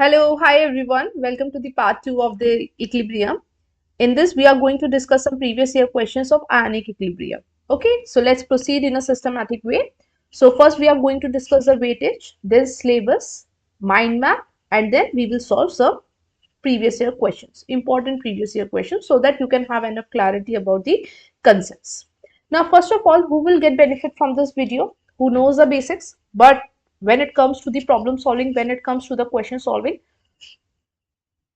Hello, hi everyone. Welcome to the part 2 of the equilibrium. In this, we are going to discuss some previous year questions of ionic equilibrium. Okay, so let's proceed in a systematic way. So first we are going to discuss the weightage, then syllabus, mind map, and then we will solve some previous year questions, important previous year questions, so that you can have enough clarity about the concepts. Now, first of all, who will get benefit from this video? Who knows the basics, but when it comes to the problem solving, when it comes to the question solving,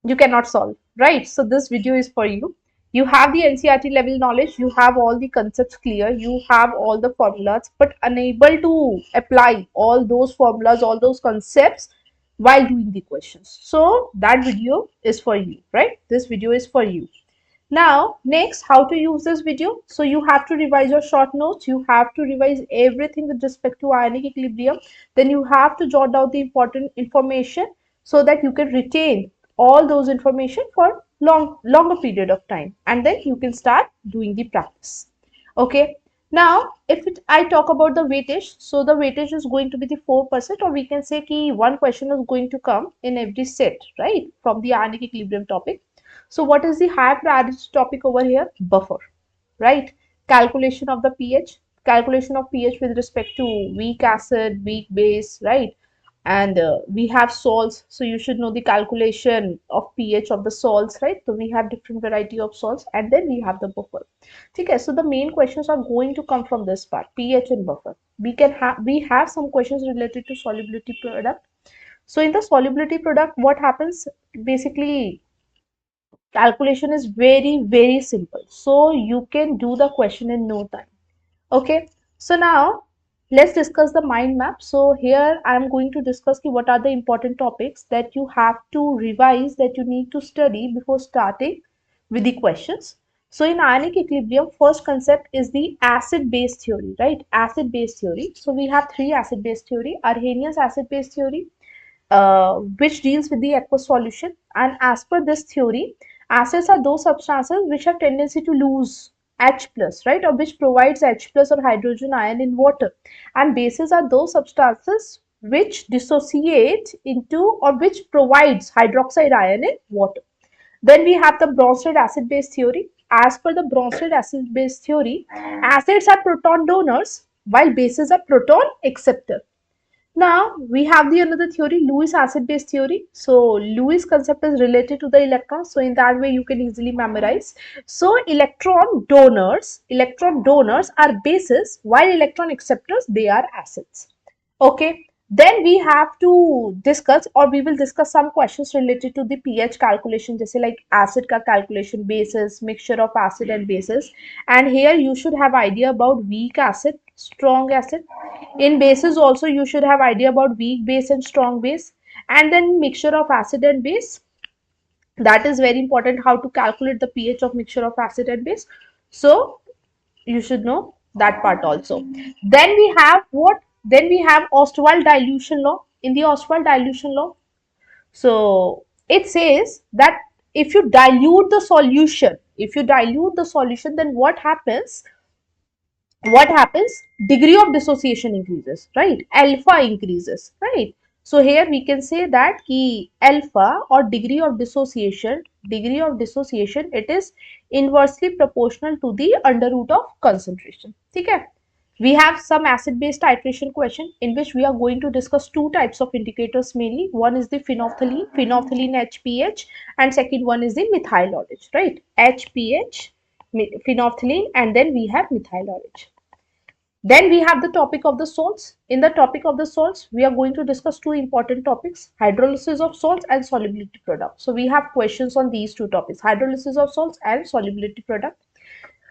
you cannot solve, right? So this video is for you. You have the NCERT level knowledge, you have all the concepts clear, you have all the formulas, but unable to apply all those formulas, all those concepts while doing the questions. So that video is for you, right? This video is for you. Now, next, how to use this video. So you have to revise your short notes. You have to revise everything with respect to ionic equilibrium. Then you have to jot down the important information so that you can retain all those information for longer period of time. And then you can start doing the practice. Okay. Now, if I talk about the weightage, so the weightage is going to be the 4%, or we can say ki one question is going to come in every set, right? From the ionic equilibrium topic. So what is the high priority topic over here? Buffer, right? Calculation of the pH, calculation of pH with respect to weak acid, weak base, right? And we have salts, so you should know the calculation of pH of the salts, right? So we have different variety of salts, and then we have the buffer. Okay, so the main questions are going to come from this part, pH and buffer. We have some questions related to solubility product. So in the solubility product, what happens basically? Calculation is very simple, so you can do the question in no time. Okay, so now let's discuss the mind map. So here I am going to discuss what are the important topics that you have to revise, that you need to study before starting with the questions. So in ionic equilibrium, first concept is the acid base theory, right? Acid base theory. So we have three acid base theory: Arrhenius acid base theory, which deals with the aqueous solution. And as per this theory, acids are those substances which have tendency to lose H plus, right, or which provides H plus or hydrogen ion in water. And bases are those substances which dissociate into or which provides hydroxide ion in water. Then we have the Bronsted acid base theory. As per the Bronsted acid base theory, acids are proton donors while bases are proton acceptor. Now we have the another theory, Lewis acid base theory. So Lewis concept is related to the electron. So in that way you can easily memorize. So electron donors are bases, while electron acceptors, they are acids. Okay. Then we have to discuss, or we will discuss some questions related to the pH calculation, just like acid ka calculation, bases, mixture of acid and bases. And here you should have idea about weak acid, strong acid. In bases also you should have idea about weak base and strong base. And then mixture of acid and base. That is very important, how to calculate the pH of mixture of acid and base. So you should know that part also. Then we have what? Then we have Ostwald dilution law. In the Ostwald dilution law, so it says that if you dilute the solution, then what happens? Degree of dissociation increases, right? Alpha increases, right? So here we can say that ki alpha, or degree of dissociation, it is inversely proportional to the under root of concentration. Okay. We have some acid base titration question, in which we are going to discuss two types of indicators mainly. One is the phenolphthalein HPH, and second one is the methyl OH, right? HPH, phenolphthalein, and then we have methyl OH. Then we have the topic of the salts. In the topic of the salts, we are going to discuss two important topics: hydrolysis of salts and solubility product. So we have questions on these two topics: hydrolysis of salts and solubility product.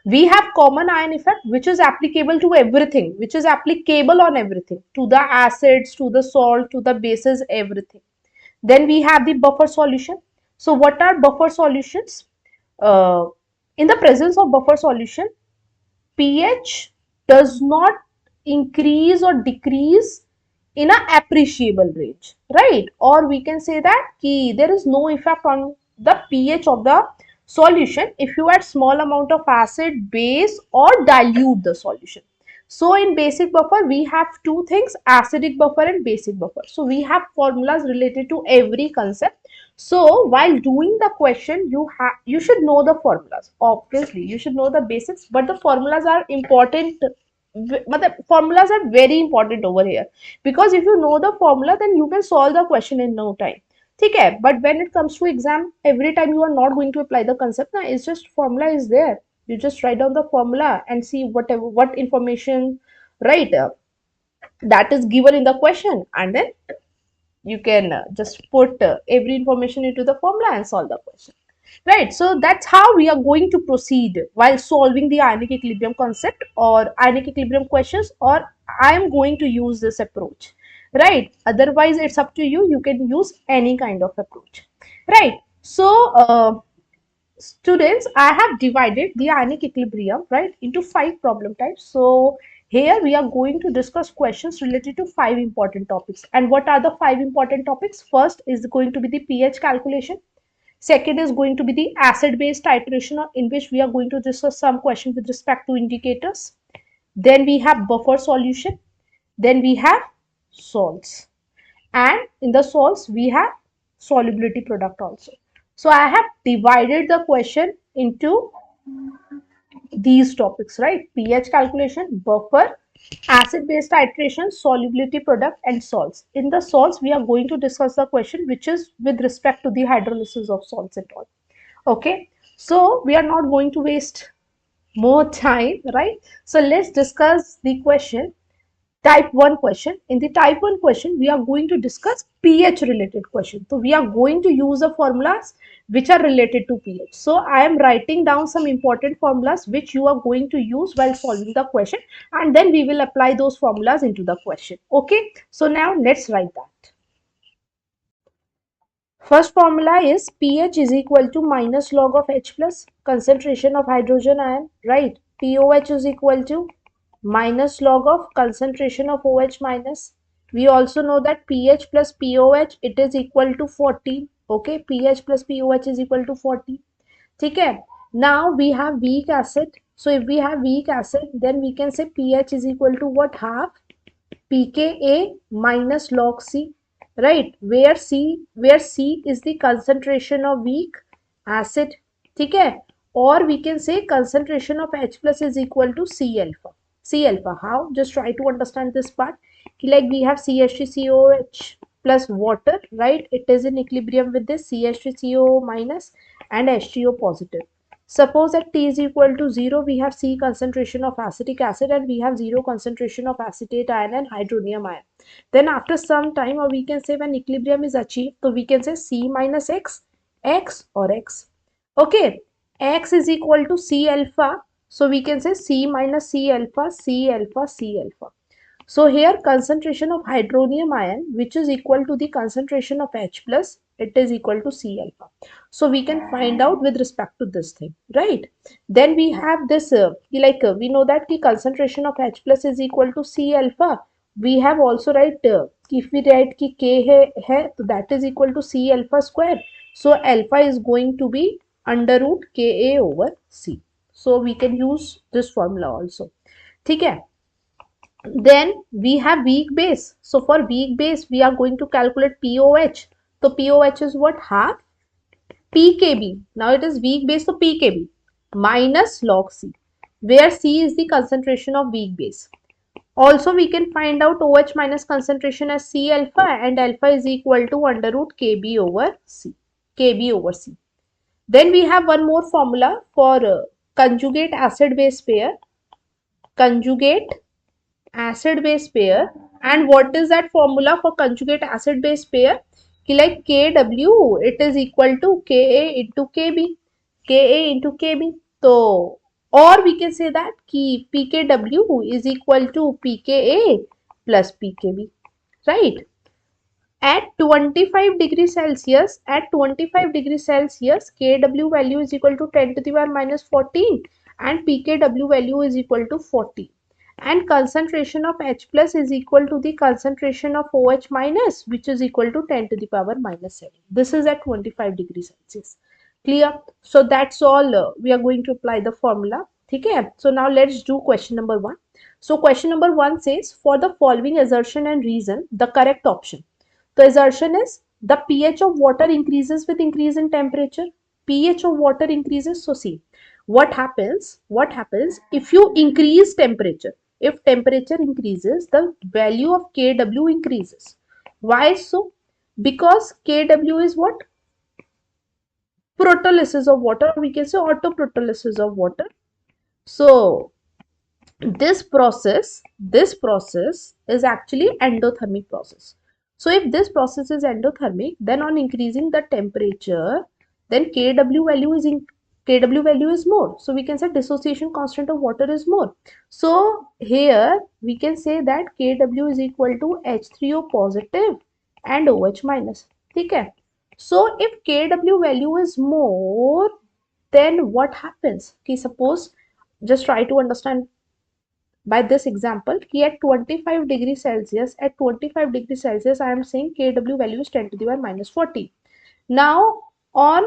We have common ion effect, which is applicable to everything, which is applicable on everything, to the acids, to the salt, to the bases, everything. Then we have the buffer solution. So what are buffer solutions? In the presence of buffer solution, pH does not increase or decrease in an appreciable range, right? Or we can say that there is no effect on the pH of the solution if you add small amount of acid, base, or dilute the solution. So in basic buffer, we have two things, acidic buffer and basic buffer. So we have formulas related to every concept. So while doing the question, you should know the formulas. Obviously, you should know the basics, but the formulas are important. But the formulas are very important over here, because if you know the formula, then you can solve the question in no time. Okay, but when it comes to exam, every time you are not going to apply the concept, na, it's just formula is there. You just write down the formula and see what information, right, that is given in the question, and then you can just put every information into the formula and solve the question, right? So that's how we are going to proceed while solving the ionic equilibrium concept or ionic equilibrium questions, or I am going to use this approach, right? Otherwise it's up to you, you can use any kind of approach, right? So students, I have divided the ionic equilibrium, right, into 5 problem types. So here we are going to discuss questions related to 5 important topics. And what are the 5 important topics? First is going to be the pH calculation. Second is going to be the acid-base titration, in which we are going to discuss some questions with respect to indicators. Then we have buffer solution. Then we have salts. And in the salts, we have solubility product also. So I have divided the question into these topics, right? pH calculation, buffer, acid-base titration, solubility product, and salts. In the salts, we are going to discuss the question which is with respect to the hydrolysis of salts and all. Okay, so we are not going to waste more time, right? So let's discuss the question. Type 1 question. In the type 1 question, we are going to discuss pH related question. So we are going to use the formulas which are related to pH. So I am writing down some important formulas which you are going to use while solving the question, and then we will apply those formulas into the question. Okay. So now let's write that. First formula is pH is equal to minus log of H plus concentration of hydrogen ion, right? POH is equal to minus log of concentration of OH minus. We also know that pH plus POH, it is equal to 40. Okay, pH plus POH is equal to 40. Okay. Now we have weak acid. So if we have weak acid, then we can say pH is equal to what? Half pKa minus log C, right? Where C is the concentration of weak acid, okay? Or we can say concentration of H plus is equal to C alpha. C alpha, how? Just try to understand this part. Like we have CH3COH plus water, right? It is in equilibrium with this CH3CO minus and H3O positive. Suppose at T is equal to 0, we have C concentration of acetic acid and we have 0 concentration of acetate ion and hydronium ion. Then after some time, or we can say when equilibrium is achieved, so we can say C minus X, X or X. Okay, X is equal to C alpha. So we can say C minus C alpha, C alpha, C alpha. So here concentration of hydronium ion, which is equal to the concentration of H plus, it is equal to C alpha. So we can find out with respect to this thing, right? Then we have this, we know that the concentration of H plus is equal to C alpha. We have also if we write ki K hai, so that is equal to C alpha square. So alpha is going to be under root Ka over C. So we can use this formula also. Okay. Then we have weak base. So for weak base, we are going to calculate POH. So POH is what? Half pKb. Now it is weak base, so pKb minus log C, where C is the concentration of weak base. Also, we can find out OH minus concentration as C alpha, and alpha is equal to under root Kb over C. Kb over C. Then we have one more formula for conjugate acid-base pair. Conjugate acid-base pair. And what is that formula for conjugate acid-base pair? Like Kw, it is equal to Ka into Kb. Ka into Kb. So, or we can say that ki pKw is equal to pKa plus pKb, right? At 25 degrees Celsius, Kw value is equal to 10 to the power minus 14 and pKw value is equal to 40. And concentration of H plus is equal to the concentration of OH minus, which is equal to 10 to the power minus 7. This is at 25 degrees Celsius. Clear? So that's all. We are going to apply the formula. ठीक है. So now let's do question number 1. So question number 1 says for the following assertion and reason the correct option. The assertion is the pH of water increases with increase in temperature. pH of water increases. So see what happens if you increase temperature. If temperature increases, the value of Kw increases. Why so? Because Kw is what? Protolysis of water, or we can say autoprotolysis of water. So this process is actually endothermic process. So if this process is endothermic, then on increasing the temperature, then kw value is more. So we can say dissociation constant of water is more. So here we can say that kw is equal to H3O positive and OH minus. Okay. So if kw value is more, then what happens? Okay, suppose, just try to understand by this example, at 25 degrees Celsius, I am saying Kw value is 10 to the power minus 40. Now, on,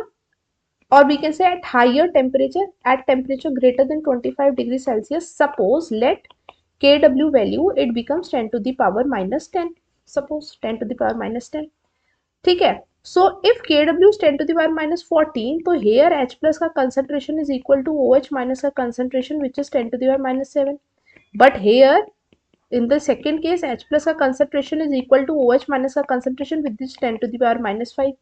or we can say at higher temperature, at temperature greater than 25 degrees Celsius, suppose let Kw value, it becomes 10 to the power minus 10. Suppose 10 to the power minus 10. ठीक है. So if Kw is 10 to the power minus 14, तो here H plus का concentration is equal to OH minus का concentration which is 10 to the power minus 7. But here in the second case, H plus का concentration is equal to OH minus का concentration with this 10 to the power minus 5.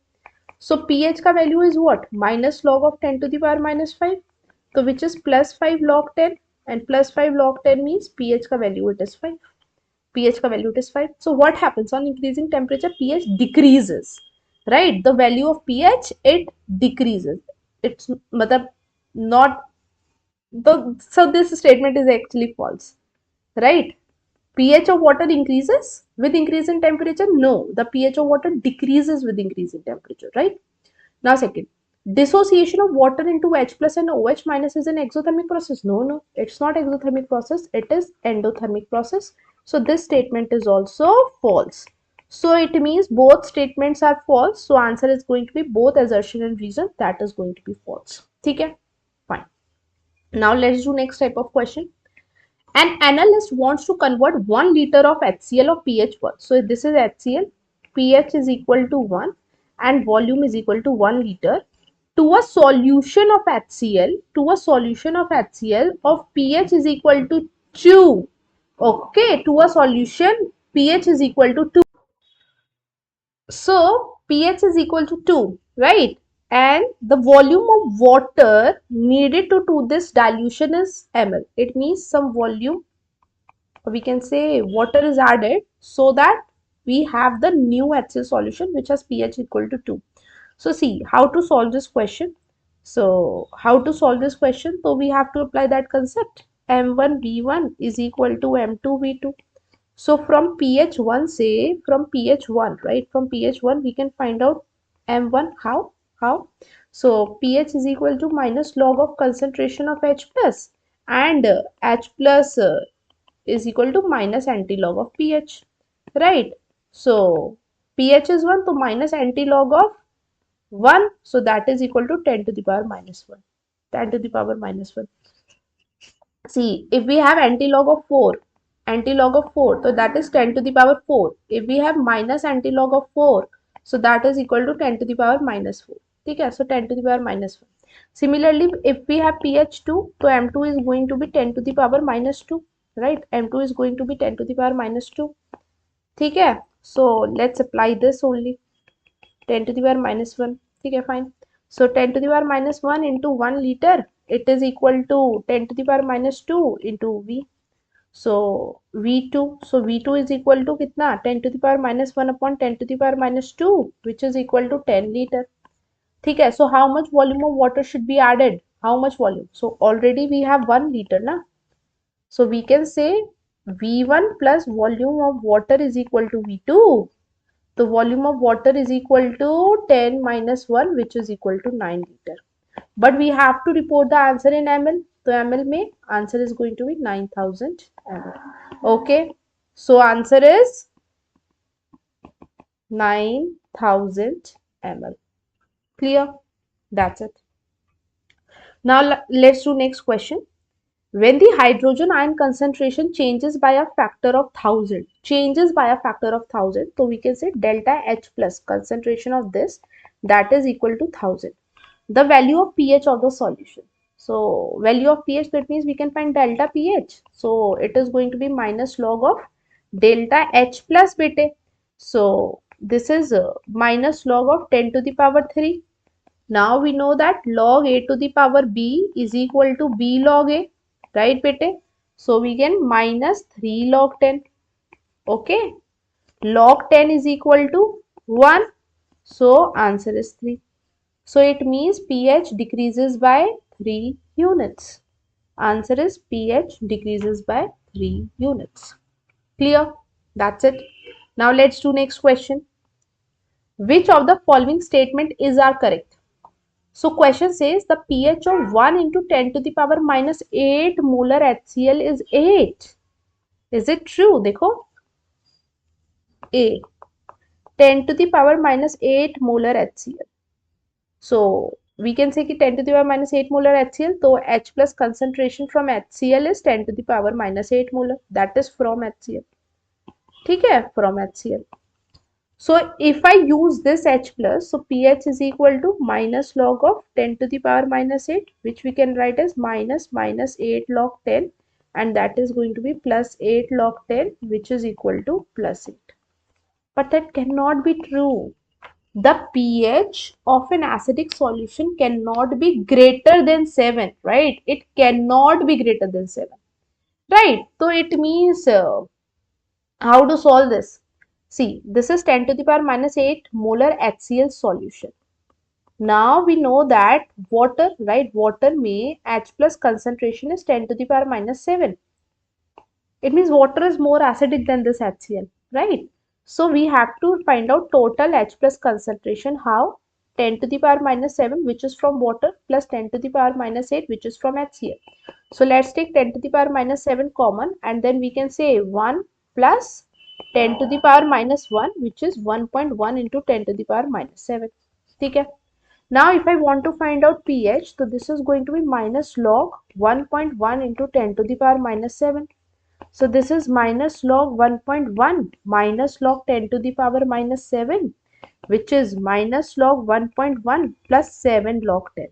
So pH का value is what? Minus log of 10 to the power minus 5. So which is plus 5 log 10, and plus 5 log 10 means pH का value it is 5. pH का value it is 5. So what happens on increasing temperature? pH decreases, right? The value of pH, it decreases. It's matlab not the, so this statement is actually false, right? pH of water increases with increase in temperature? No, the pH of water decreases with increase in temperature, right? Now second, dissociation of water into H plus and OH minus is an exothermic process. No, it's not exothermic process, it is endothermic process. So this statement is also false. So it means both statements are false. So answer is going to be both assertion and reason, that is going to be false. Okay, fine. Now let's do next type of question. An analyst wants to convert 1 liter of HCl of pH 1. So this is HCl, pH is equal to 1 and volume is equal to 1 liter to a solution of HCl of pH is equal to 2. Okay, to a solution pH is equal to 2. So pH is equal to 2, right? And the volume of water needed to do this dilution is ml. It means some volume, we can say water is added so that we have the new HCl solution which has pH equal to 2. So see how to solve this question. So we have to apply that concept. M1V1 is equal to M2V2. So from pH 1, say from pH 1, right? From pH 1 we can find out M1. How? So pH is equal to minus log of concentration of H plus, and H plus is equal to minus antilog of pH, right? So pH is 1, so minus antilog of 1, so that is equal to 10 to the power minus 1. 10 to the power minus 1. See, if we have antilog of 4, so that is 10 to the power 4. If we have minus antilog of 4, so that is equal to 10 to the power minus 4. Okay, so 10 to the power minus 1. Similarly, if we have pH 2, so M2 is going to be 10 to the power minus 2, right? M2 is going to be 10 to the power minus 2. Okay, so let's apply this only. 10 to the power minus 1. Okay, fine. So 10 to the power minus 1 into 1 liter, it is equal to 10 to the power minus 2 into V. So V2, so V2 is equal to kitna? 10 to the power minus 1 upon 10 to the power minus 2, which is equal to 10 liter. Okay, so how much volume of water should be added? How much volume? So already we have 1 liter, na? So we can say V1 plus volume of water is equal to V2. The volume of water is equal to 10 minus 1, which is equal to 9 liter. But we have to report the answer in ml. So ml mein answer is going to be 9000 ml. Okay. So answer is 9000 ml. Clear? That's it. Now let's do next question. when the hydrogen ion concentration changes by a factor of 1000, so we can say delta H plus concentration of this, that is equal to 1000. The value of pH of the solution. So value of pH, that means we can find delta pH. So it is going to be minus log of delta H plus beta. So this is minus log of 10 to the power 3. Now we know that log a to the power b is equal to b log a, right beta? So we can minus 3 log 10. Okay. Log 10 is equal to 1. So answer is 3. So it means pH decreases by 3 units. Answer is pH decreases by 3 units. Clear? That's it. Now let's do next question. Which of the following statement is our correct? So question says the pH of 1 into 10 to the power minus 8 molar HCl is 8. Is it true? देखो A. 10 to the power minus 8 molar HCl. So we can say कि 10 to the power minus 8 molar HCl. So H plus concentration from HCl is 10 to the power minus 8 molar. That is from HCl. ठीक है? From HCl. So if I use this H plus, so pH is equal to minus log of 10 to the power minus 8, which we can write as minus 8 log 10, and that is going to be plus 8 log 10, which is equal to plus 8. But that cannot be true. The pH of an acidic solution cannot be greater than 7, right? It cannot be greater than 7, right? So it means how to solve this? See, this is 10 to the power minus 8 molar HCl solution. Now we know that water, right? Water may H plus concentration is 10 to the power minus 7. It means water is more acidic than this HCl, right? So we have to find out total H plus concentration. How? 10 to the power minus 7, which is from water, plus 10 to the power minus 8, which is from HCl. So let's take 10 to the power minus 7 common, and then we can say 1 plus 10 to the power minus 1, which is 1.1 into 10 to the power minus 7. Okay. Now if I want to find out pH, so this is going to be minus log 1.1 into 10 to the power minus 7. So this is minus log 1.1 minus log 10 to the power minus 7, which is minus log 1.1 plus 7 log 10.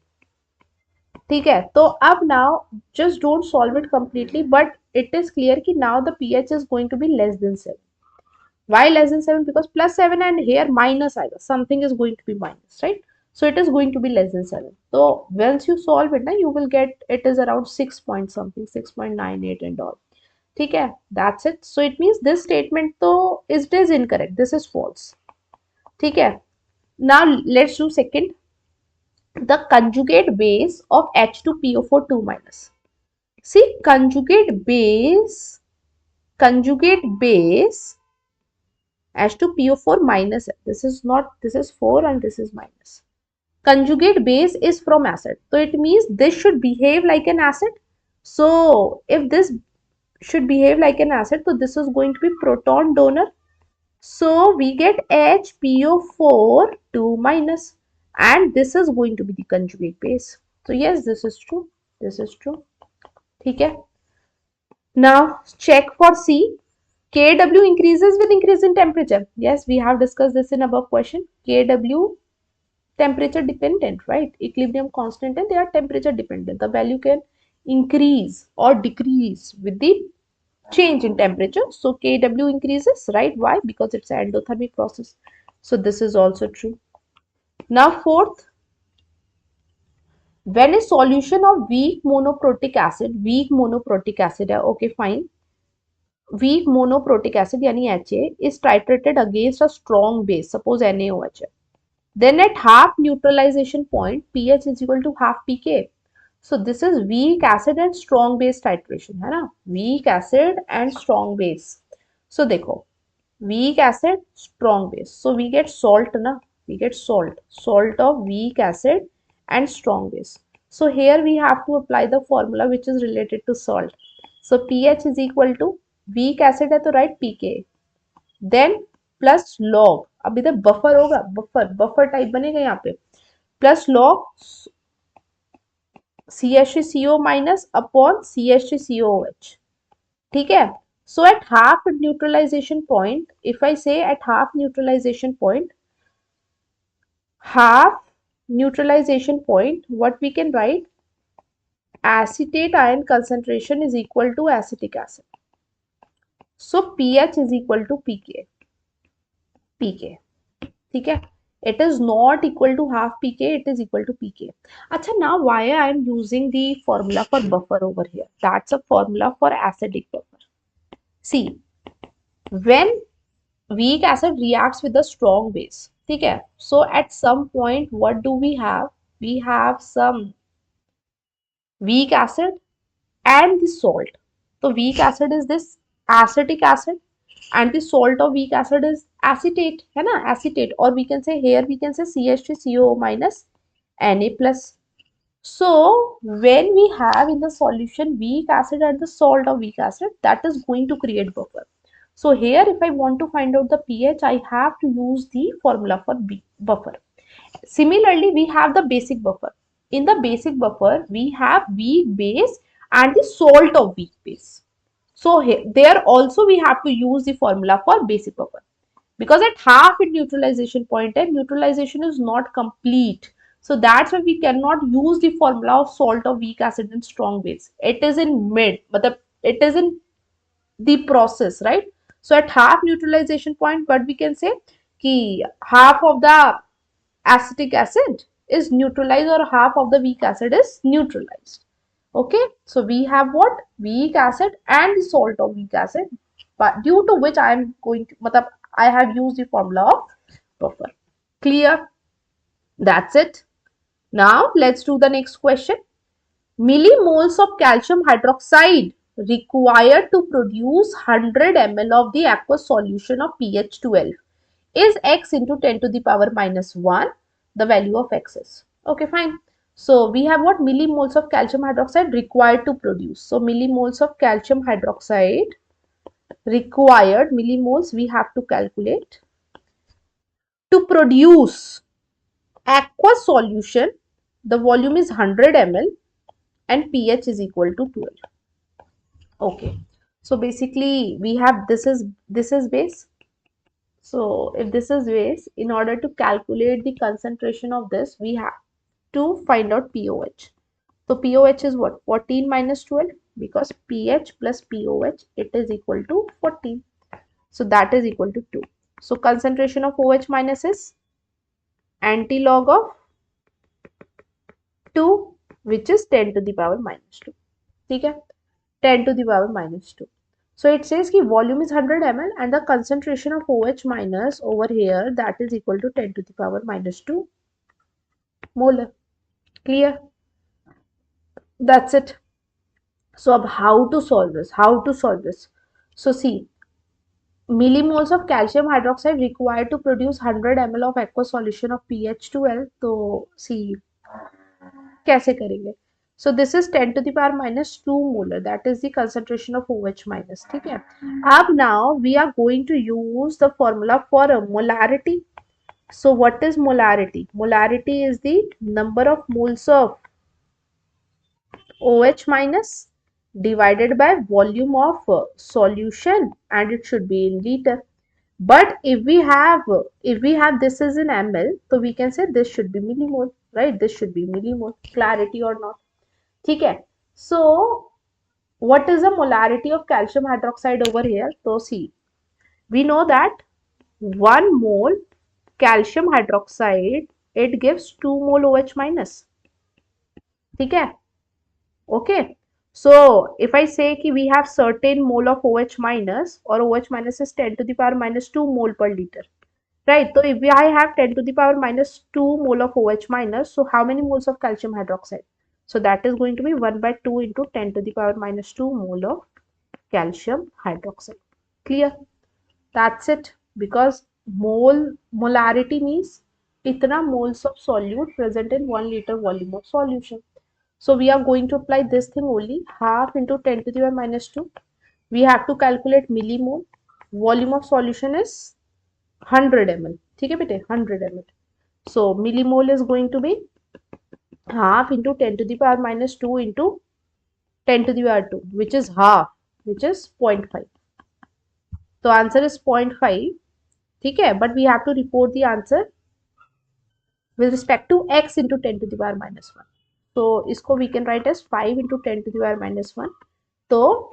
ठीक है, तो अब now just don't solve it completely, but it is clear कि now the pH is going to be less than 7. Why less than 7? Because plus 7 and here minus आएगा, something is going to be minus, right? So it is going to be less than 7. So once you solve it, you will get it is around 6 point something, 6.98 and all. ठीक है, that's it. So it means this statement तो it is incorrect. This is false. ठीक है. Now let's do second. The conjugate base of H2PO4 2 minus. See, conjugate base H2PO4 minus. This is not, this is 4 and this is minus. Conjugate base is from acid. So it means this should behave like an acid. So if this should behave like an acid, so this is going to be proton donor. So we get HPO4 2 minus, and this is going to be the conjugate base. So yes, this is true. This is true. Okay. Now check for C. Kw increases with increase in temperature. Yes, we have discussed this in above question. Kw temperature dependent, right? Equilibrium constant and they are temperature dependent. The value can increase or decrease with the change in temperature. So Kw increases, right? Why? Because it's an endothermic process. So this is also true. Now fourth, when a solution of weak monoprotic acid है, okay fine, weak monoprotic acid यानी HA is titrated against a strong base, suppose NaOH है, then at half neutralization point pH is equal to half pK. So this is weak acid and strong base titration, है ना? Weak acid and strong base. So देखो, weak acid, strong base. So we get salt, na? We get salt of weak acid and strong base. So here we have to apply the formula which is related to salt. So pH is equal to weak acid है तो right pK. Then plus log, अब इधर buffer होगा, buffer type बनेगा यहाँ पे, plus log CH3CO minus upon CH3COOH. ठीक है. So at half neutralization point, if I say at half neutralization point, what we can write? Acetate ion concentration is equal to acetic acid. So pH is equal to pK. pK. ठीक है. It is not equal to half pK, it is equal to pK. अच्छा, now why I am using the formula for buffer over here? That's a formula for acidic buffer. See, when weak acid reacts with a strong base, ठीक है, so at some point what do we have? We have some weak acid and the salt. So weak acid is this acetic acid and the salt of weak acid is acetate, है ना, acetate, or we can say here we can say CH3CO minus Na plus. So when we have in the solution weak acid and the salt of weak acid, that is going to create buffer. So here if I want to find out the pH, I have to use the formula for buffer. Similarly, we have the basic buffer. In the basic buffer, we have weak base and the salt of weak base. So here, there also we have to use the formula for basic buffer. Because at half its neutralization point, and neutralization is not complete. So that's why we cannot use the formula of salt of weak acid and strong base. It is in mid, but it is in the process, right? So at half neutralization point, what we can say? Ki half of the acetic acid is neutralized or half of the weak acid is neutralized. Okay, so we have what? Weak acid and the salt of weak acid, but due to which I am going to, matlab, I have used the formula of buffer. Clear? That's it. Now let's do the next question. Millimoles of calcium hydroxide required to produce 100 ml of the aqueous solution of pH 12 is x into 10 to the power minus 1, the value of x is. Okay, fine. So we have what? Millimoles of calcium hydroxide required to produce. So millimoles of calcium hydroxide required, millimoles we have to calculate to produce aqueous solution. The volume is 100 ml and pH is equal to 12. Okay, so basically we have this is base. So if this is base, in order to calculate the concentration of this, we have to find out pOH. So pOH is what? 14 minus 12, because pH plus pOH, it is equal to 14. So that is equal to 2. So concentration of OH minus is anti-log of 2, which is 10 to the power minus 2. ठीक है? 10 to the power minus 2. So it says कि volume is 100 ml and the concentration of OH minus over here, that is equal to 10 to the power minus 2 molar. Clear? That's it. So how to solve this? How to solve this? So see, millimoles of calcium hydroxide required to produce 100 ml of aqueous solution of pH 12. तो see कैसे करेंगे? So this is 10 to the power minus 2 molar. That is the concentration of OH minus. ठीक है? अब now we are going to use the formula for molarity. So what is molarity? Molarity is the number of moles of OH minus divided by volume of solution, and it should be in liter. But if we have this is in ml, so we can say this should be millimole, right? This should be millimole. Clarity or not? ठीक है? So what is the molarity of calcium hydroxide over here? So see, we know that 1 mole calcium hydroxide, it gives 2 mole OH minus. ठीक है? Okay. So if I say कि we have certain mole of OH minus, or OH minus is 10 to the power minus 2 mole per liter, right? So if I have 10 to the power minus 2 mole of OH minus, so how many moles of calcium hydroxide? So that is going to be 1 by 2 into 10 to the power minus 2 mole of calcium hydroxide. Clear? That's it. Because molarity means itna moles of solute present in 1 liter volume of solution. So we are going to apply this thing only, half into 10 to the power minus 2. We have to calculate millimole. Volume of solution is 100 ml. ठीक है बेटे, 100 ml. So millimole is going to be half into 10 to the power minus 2 into 10 to the power 2, which is half, which is 0.5. So answer is 0.5. Okay, but we have to report the answer with respect to x into 10 to the power minus 1. So isko we can write as 5 into 10 to the power minus 1. So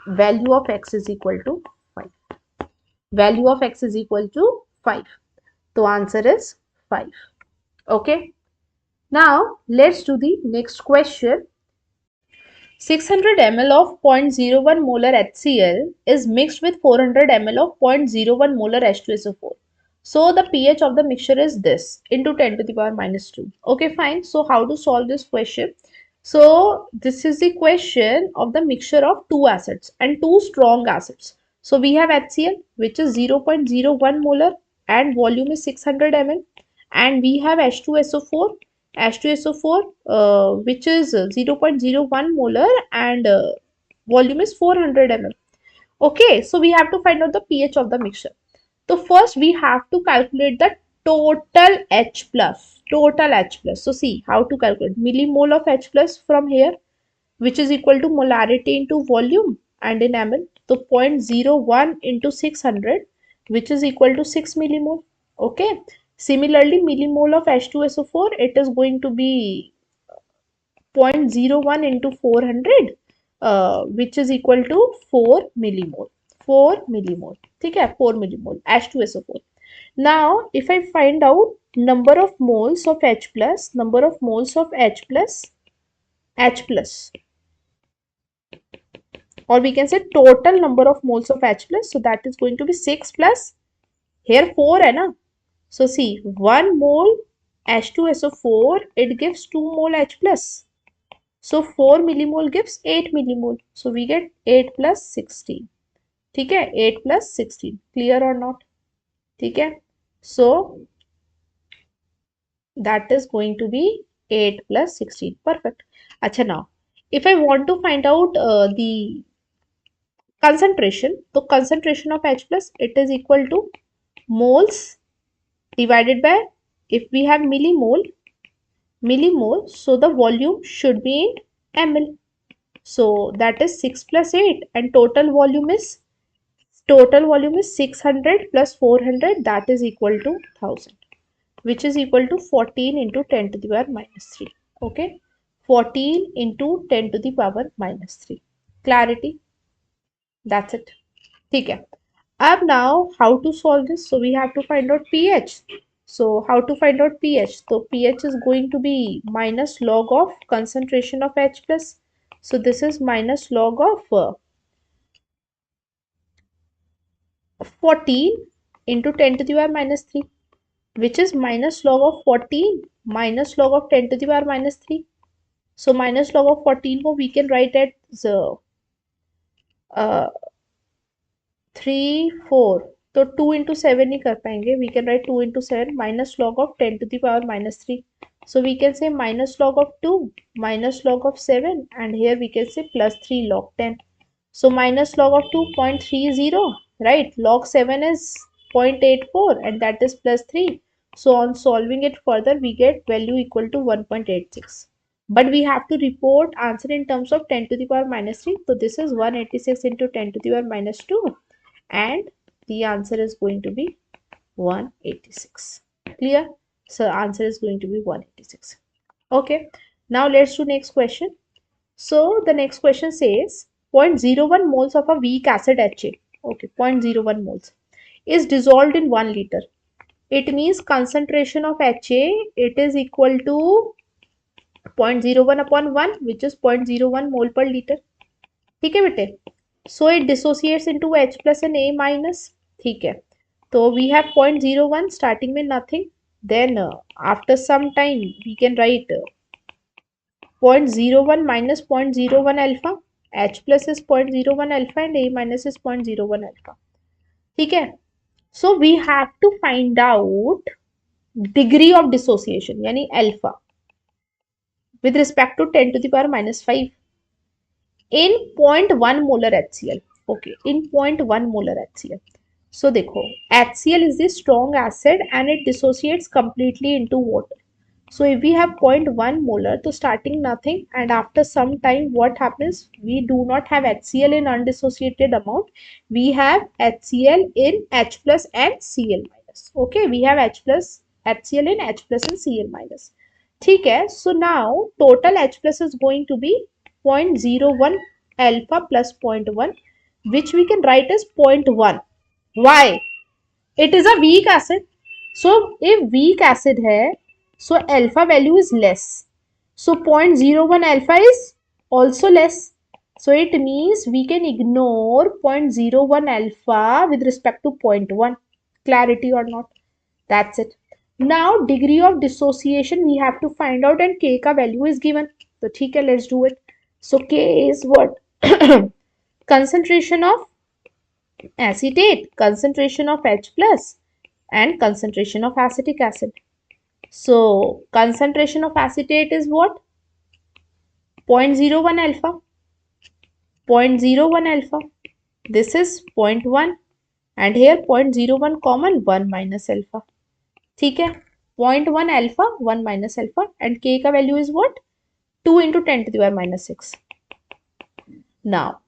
value of x is equal to 5. Value of x is equal to 5. So answer is 5. Okay. Now let's do the next question. 600 ml of 0.01 molar HCl is mixed with 400 ml of 0.01 molar H2SO4. So the pH of the mixture is this into 10 to the power minus 2. Okay, fine. So how to solve this question? So this is the question of the mixture of two acids and two strong acids. So we have HCl, which is 0.01 molar and volume is 600 ml, and we have H2SO4, which is 0.01 molar and volume is 400 ml. Okay, so we have to find out the pH of the mixture. So first we have to calculate the total H plus. Total H plus. So see how to calculate millimole of H plus from here, which is equal to molarity into volume and in ml. So 0.01 into 600, which is equal to 6 millimole. Okay. Similarly, millimole of H2SO4, it is going to be 0.01 into 400, which is equal to 4 millimole. 4 millimole. Okay, 4 millimole H2SO4. Now, if I find out number of moles of H plus, number of moles of H plus, or we can say total number of moles of H plus. So that is going to be 6 plus here 4 hai na. So see 1 mole H2SO4, it gives 2 mole H plus. So 4 millimole gives 8 millimole. So we get 8 plus 16. ठीक है 8 plus 16. Clear or not? ठीक है. So that is going to be 8 plus 16. Perfect. अच्छा now if I want to find out the concentration, so concentration of H plus, it is equal to moles divided by, if we have millimole, so the volume should be in ml. So that is 6 plus 8 and total volume is 600 plus 400, that is equal to 1000, which is equal to 14 into 10 to the power minus 3. Okay, 14 into 10 to the power minus 3. Clarity? That's it. ठीक है. Ab now how to solve this? So we have to find out pH. So how to find out pH? So pH is going to be minus log of concentration of H plus. So this is minus log of 14 into 10 to the power minus 3, which is minus log of 14 minus log of 10 to the power minus 3. So minus log of 14 को we can write as 3 4, तो 2 into 7 नहीं कर पाएंगे. We can write 2 into 7 minus log of 10 to the power minus 3. So we can say minus log of 2 minus log of 7, and here we can say plus 3 log 10. So minus log of 2 0.30, right? Log 7 is 0.84 and that is plus 3. So on solving it further, we get value equal to 1.86. But we have to report answer in terms of 10 to the power minus 3. So this is 186 into 10 to the power minus 2. And the answer is going to be 186. Clear? So answer is going to be 186. Okay. Now let's do next question. So the next question says 0.01 moles of a weak acid HA. Okay, 0.01 moles is dissolved in 1 liter. It means concentration of HA, it is equal to 0.01 upon 1, which is 0.01 mole per liter. ठीक है बेटे? So it dissociates into H plus and A minus. ठीक है. So we have 0.01 starting with nothing. Then after some time we can write 0.01 minus 0.01 alpha. H plus is 0.01 alpha and A minus is 0.01 alpha. ठीक है. So we have to find out degree of dissociation यानी alpha with respect to 10 to the power minus 5 in 0.1 molar HCl. Okay, in 0.1 molar HCl. So देखो HCl is the strong acid and it dissociates completely into water. So if we have 0.1 molar, so starting nothing, and after some time what happens? We do not have HCl in undissociated amount. We have HCl in H plus and Cl minus. Okay, we have H plus, HCl in H plus and Cl minus. Okay, so now total H plus is going to be 0.01 alpha plus 0.1, which we can write as 0.1. Why? It is a weak acid. So if weak acid hai, so alpha value is less. So 0.01 alpha is also less. So it means we can ignore 0.01 alpha with respect to 0.1. Clarity or not? That's it. Now degree of dissociation we have to find out, and K ka value is given. So ठीक है, let's do it. So K is what? Concentration of acetate, concentration of H plus, and concentration of acetic acid. So concentration of acetate is what? 0.01 alpha. 0.01 alpha. This is 0.1, and here 0.01 common, 1 minus alpha. ठीक है, 0.1 alpha, 1 minus alpha, and K का value is what? 2 into 10 to the power minus 6. Now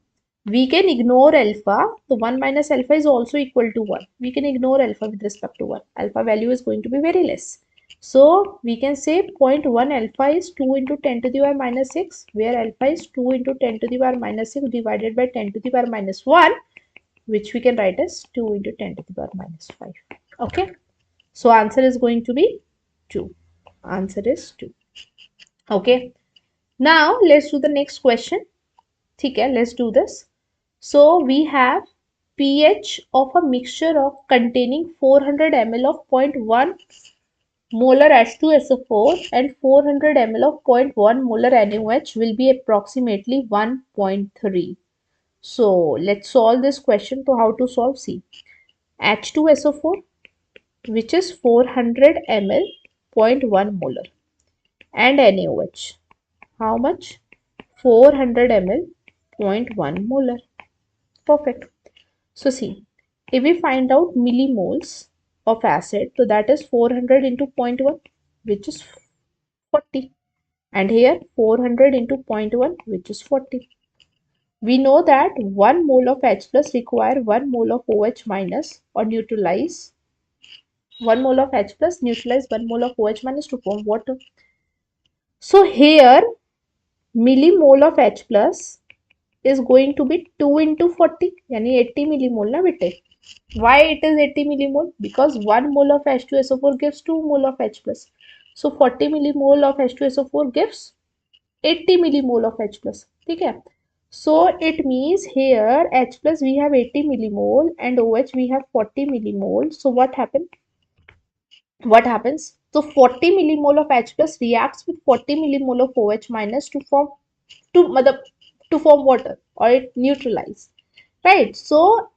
we can ignore alpha, so 1 minus alpha is also equal to 1. We can ignore alpha with respect to 1. Alpha value is going to be very less. So we can say 0.1 alpha is 2 into 10 to the power minus 6, where alpha is 2 into 10 to the power minus 6 divided by 10 to the power minus 1, which we can write as 2 into 10 to the power minus 5. Okay. So answer is going to be 2. Answer is 2. Okay. Now let's do the next question. Okay, let's do this. So we have pH of a mixture of containing 400 ml of 0.1 molar H2SO4 and 400 ml of 0.1 molar NaOH will be approximately 1.3. So let's solve this question. So how to solve? See, H2SO4, which is 400 ml 0.1 molar, and NaOH, how much? 400 ml 0.1 molar. Perfect. So see, if we find out millimoles of acid, so that is 400 into 0.1, which is 40, and here 400 into 0.1, which is 40. We know that 1 mole of H plus require 1 mole of OH minus, or neutralize 1 mole of H plus neutralize 1 mole of OH minus to form water. So here millimole of H plus is going to be 2 into 40, yani 80 millimole na bete. Why it is 80 millimole? Because 1 mole of H2SO4 gives 2 mole of H plus. So 40 millimole of H2SO4 gives 80 millimole of H plus. Okay. So it means here H plus we have 80 millimole and OH we have 40 millimole. So what happens? So 40 millimole of H plus reacts with 40 millimole of OH minus to form water, or it neutralize, right? So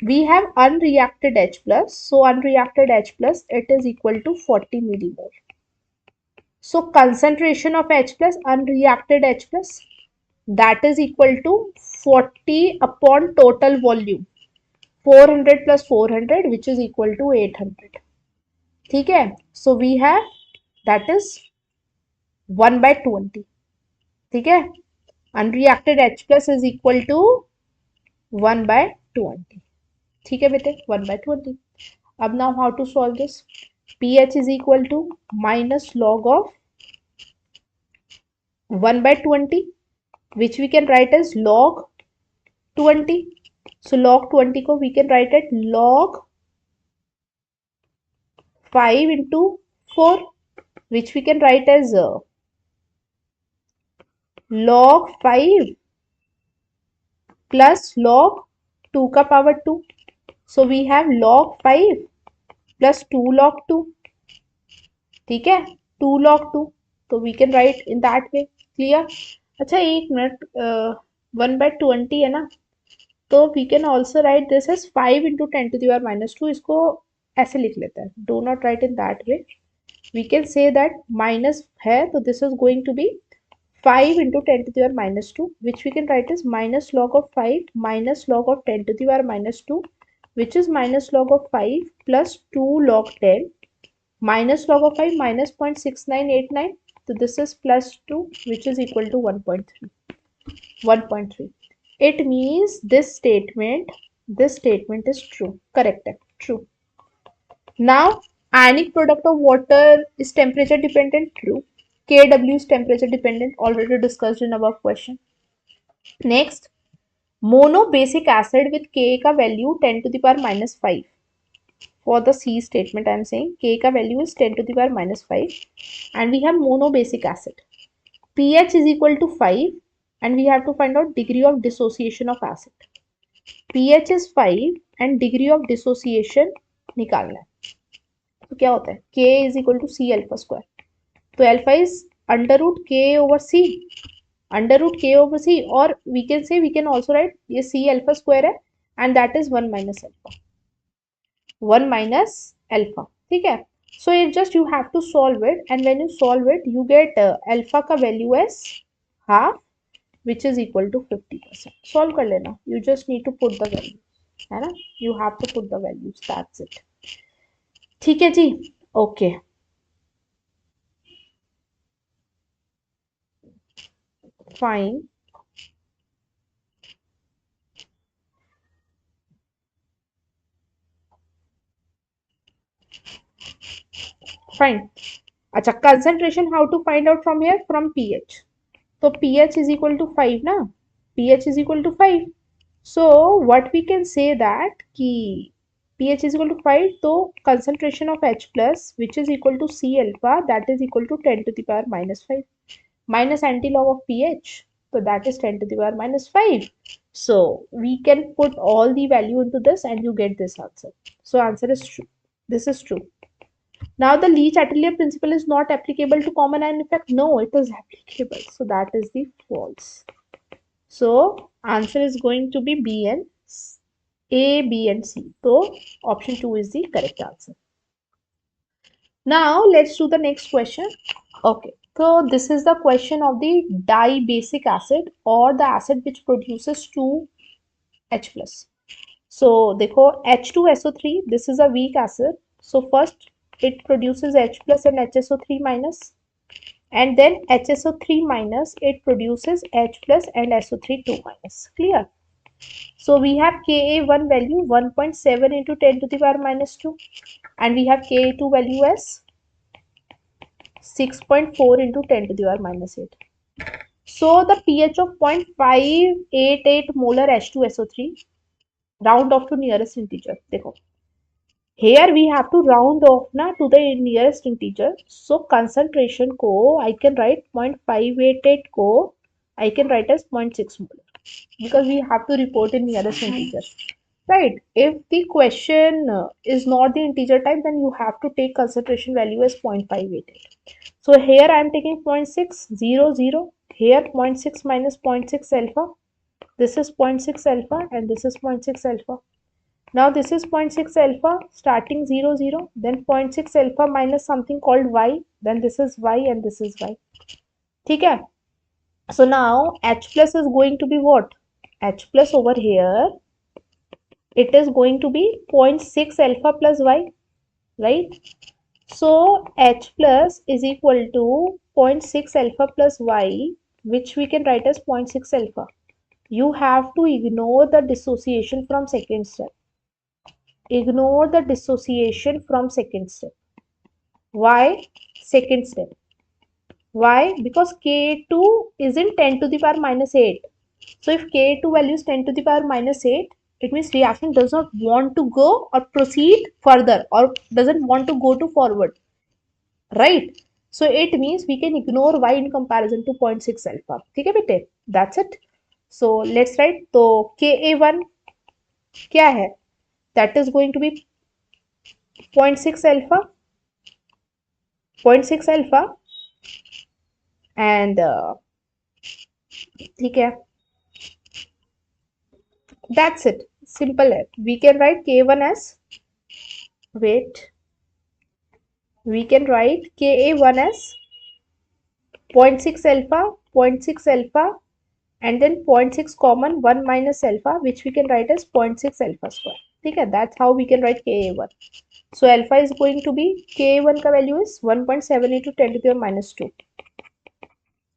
we have unreacted H plus. So unreacted H plus, it is equal to 40 millimole. So concentration of H plus, unreacted H plus, that is equal to 40 upon total volume, 400 plus 400, which is equal to 800. Okay, so we have, that is 1 by 20. Okay, unreacted H plus is equal to 1 by 20. ठीक है बेटे, 1 by 20. अब now how to solve this? pH is equal to minus log of 1 by 20, which we can write as log 20. So log 20 को we can write it log 5 into 4, which we can write as log 5 plus log 2 का power 2. So we have log 5 plus 2 log 2. ठीक है, 2 log 2. तो we can write in that way. Clear? अच्छा एक minute, 1 by 20 है ना, तो we can also write this as 5 into 10 to the power minus 2. इसको ऐसे लिख लेते हैं. Do not write in that way. We can say that minus है, तो this is going to be 5 into 10 to the power minus 2, which we can write as minus log of 5 minus log of 10 to the power minus 2, which is minus log of 5 plus 2 log 10, minus log of 5 minus 0.6989. So this is plus 2, which is equal to 1.3. 1.3. It means this statement is true. Correct. True. Now, ionic product of water is temperature dependent. True. Kw is temperature dependent. Already discussed in above question. Next, mono basic acid with Ka ka value 10 to the power minus 5. For the C statement, I am saying K ka value is 10 to the power minus 5. And we have mono basic acid. pH is equal to 5. And we have to find out degree of dissociation of acid. pH is 5 and degree of dissociation निकालना है. तो क्या होता है? K is equal to C alpha square. तो alpha is under root K over C. Under root K over C, or we can also write ये C alpha square है and that is 1 minus alpha. 1 minus alpha. ठीक है? So it just you have to solve it, and when you solve it, you get alpha का value as half, which is equal to 50%. Solve कर लेना. You just need to put the value. है ना? You have to put the values. That's it. ठीक है जी. Okay. Fine. Fine. अच्छा, concentration how to find out from here? From pH. So pH is equal to 5 ना? pH is equal to 5. So what we can say that कि pH is equal to 5, so concentration of H plus, which is equal to C alpha, that is equal to 10 to the power minus 5. Minus antilog of pH, so that is 10 to the power minus 5. So we can put all the value into this and you get this answer. So answer is true. This is true. Now the Leach-Atelier principle is not applicable to common ion effect. No, it is applicable. So that is the false. So answer is going to be B and A, B and C. So option 2 is the correct answer. Now let's do the next question. Okay. So this is the question of the dibasic acid or the acid which produces 2 H plus. So देखो H2SO3, this is a weak acid. So first it produces H plus and HSO3 minus, and then HSO3 minus, it produces H plus and SO3 2 minus. Clear? So we have Ka1 value 1.7 into 10 to the power minus 2, and we have Ka2 value as 6.4 into 10 to the power minus 8. So the pH of 0.588 molar H2SO3, round off to nearest integer. देखो, here we have to round off na to the nearest integer. So concentration ko I can write 0.588 ko I can write as 0.6 molar, because we have to report in nearest integer. Right? If the question is not the integer type, then you have to take concentration value as 0.588. So here I am taking 0.600. Here 0.6 minus 0.6 alpha. This is 0.6 alpha and this is 0.6 alpha. Now this is 0.6 alpha starting 0, 0. Then 0.6 alpha minus something called y. Then this is y and this is y. ठीक है? So now H plus is going to be what? H plus over here, it is going to be 0.6 alpha plus y, right? So H plus is equal to 0.6 alpha plus y, which we can write as 0.6 alpha. You have to ignore the dissociation from second step. Ignore the dissociation from second step. Why second step? Why? Because K2 is in 10 to the power minus 8. So if K2 value is 10 to the power minus 8, it means reaction does not want to go or proceed further, or doesn't want to go to forward, right? So it means we can ignore y in comparison to 0.6 alpha. ठीक है बेटे? That's it. So let's write. तो Ka1 क्या है? That is going to be 0.6 alpha. 0.6 alpha. And ठीक है? That's it. Simple है. We can write K1 as, wait, we can write Ka1 as 0.6 alpha, 0.6 alpha, and then 0.6 common 1 minus alpha, which we can write as 0.6 alpha square. ठीक है, that's how we can write Ka1. So alpha is going to be Ka1 का value is 1.7 into 10 to the power minus 2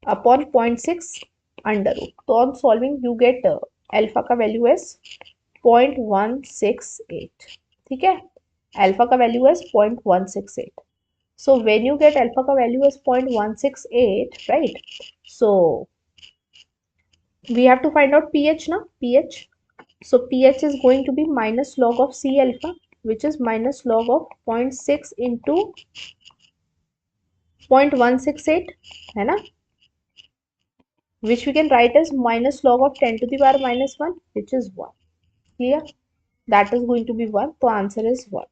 upon 0.6 under root. तो on solving you get alpha का value is 0.168. ठीक है, alpha का value is 0.168. So when you get alpha का value is 0.168, right? So we have to find out pH na, pH. So pH is going to be minus log of C alpha, which is minus log of 0.6 into 0.168, है ना, which we can write as minus log of 10 to the power minus 1, which is 1. Clear? That is going to be 1. So answer is 1.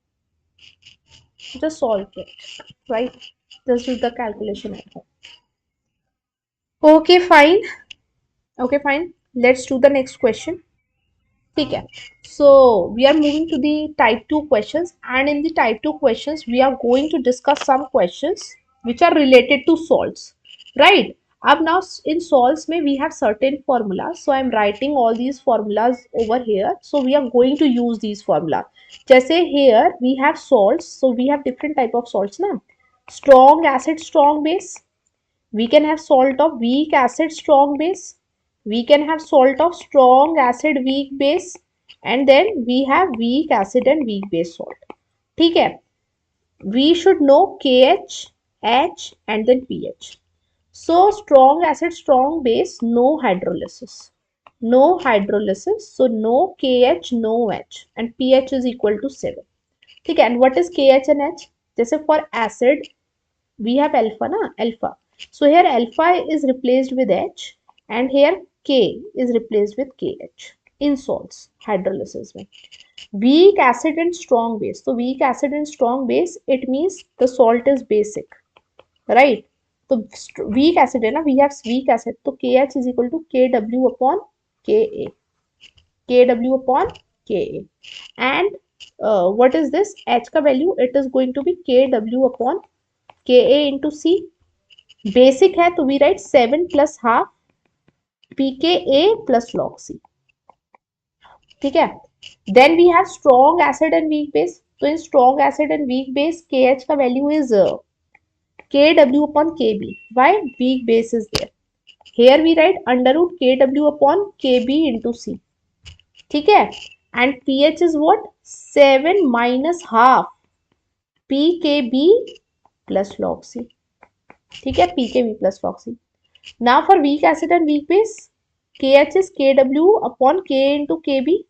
Just solve it, right? Just do the calculation at home. Okay, fine. Okay, fine. Let's do the next question. ठीक है, so we are moving to the type 2 questions, and in the type 2 questions we are going to discuss some questions which are related to salts, right? Ab now in salts mein we have certain formulas, so I am writing all these formulas over here. So we are going to use these formula. Jaise here we have salts, so we have different type of salts na. Strong acid, strong base. We can have salt of weak acid, strong base. We can have salt of strong acid, weak base. And then we have weak acid and weak base salt. ठीक है? We should know KH, H and then pH. So strong acid, strong base, no hydrolysis. No hydrolysis. So no KH, no H. And pH is equal to 7. ठीक है? And what is KH and H? जैसे for acid, we have alpha na, alpha. So here alpha is replaced with H and here K is replaced with KH in salts hydrolysis mein. Weak acid and strong base. So weak acid and strong base, it means the salt is basic, right? So weak acid hai na, we have weak acid. So KH is equal to KW upon KA. KW upon KA. And what is this? H ka value, it is going to be KW upon KA into C. Basic है तो we write 7 plus half pKa plus log C. ठीक है, then we have strong acid and weak base. तो in strong acid and weak base KH का value is KW upon KB. Why? Weak base is there. Here we write under root KW upon KB into C. ठीक है, and pH is what? 7 minus half pKb plus log C. ठीक है, pKb plus log C. Now for weak acid and weak base, KH is KW upon K into KB,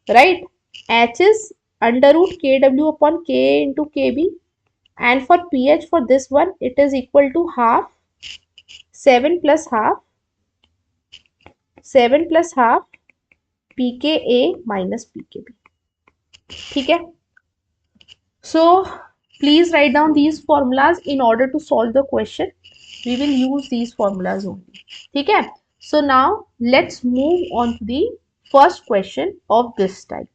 right? H is under root KW upon K into KB, and for pH for this one, it is equal to half 7 plus half pKa minus pKb. ठीक है, so please write down these formulas in order to solve the question. We will use these formulas only. ठीक है, so now let's move on to the first question of this type.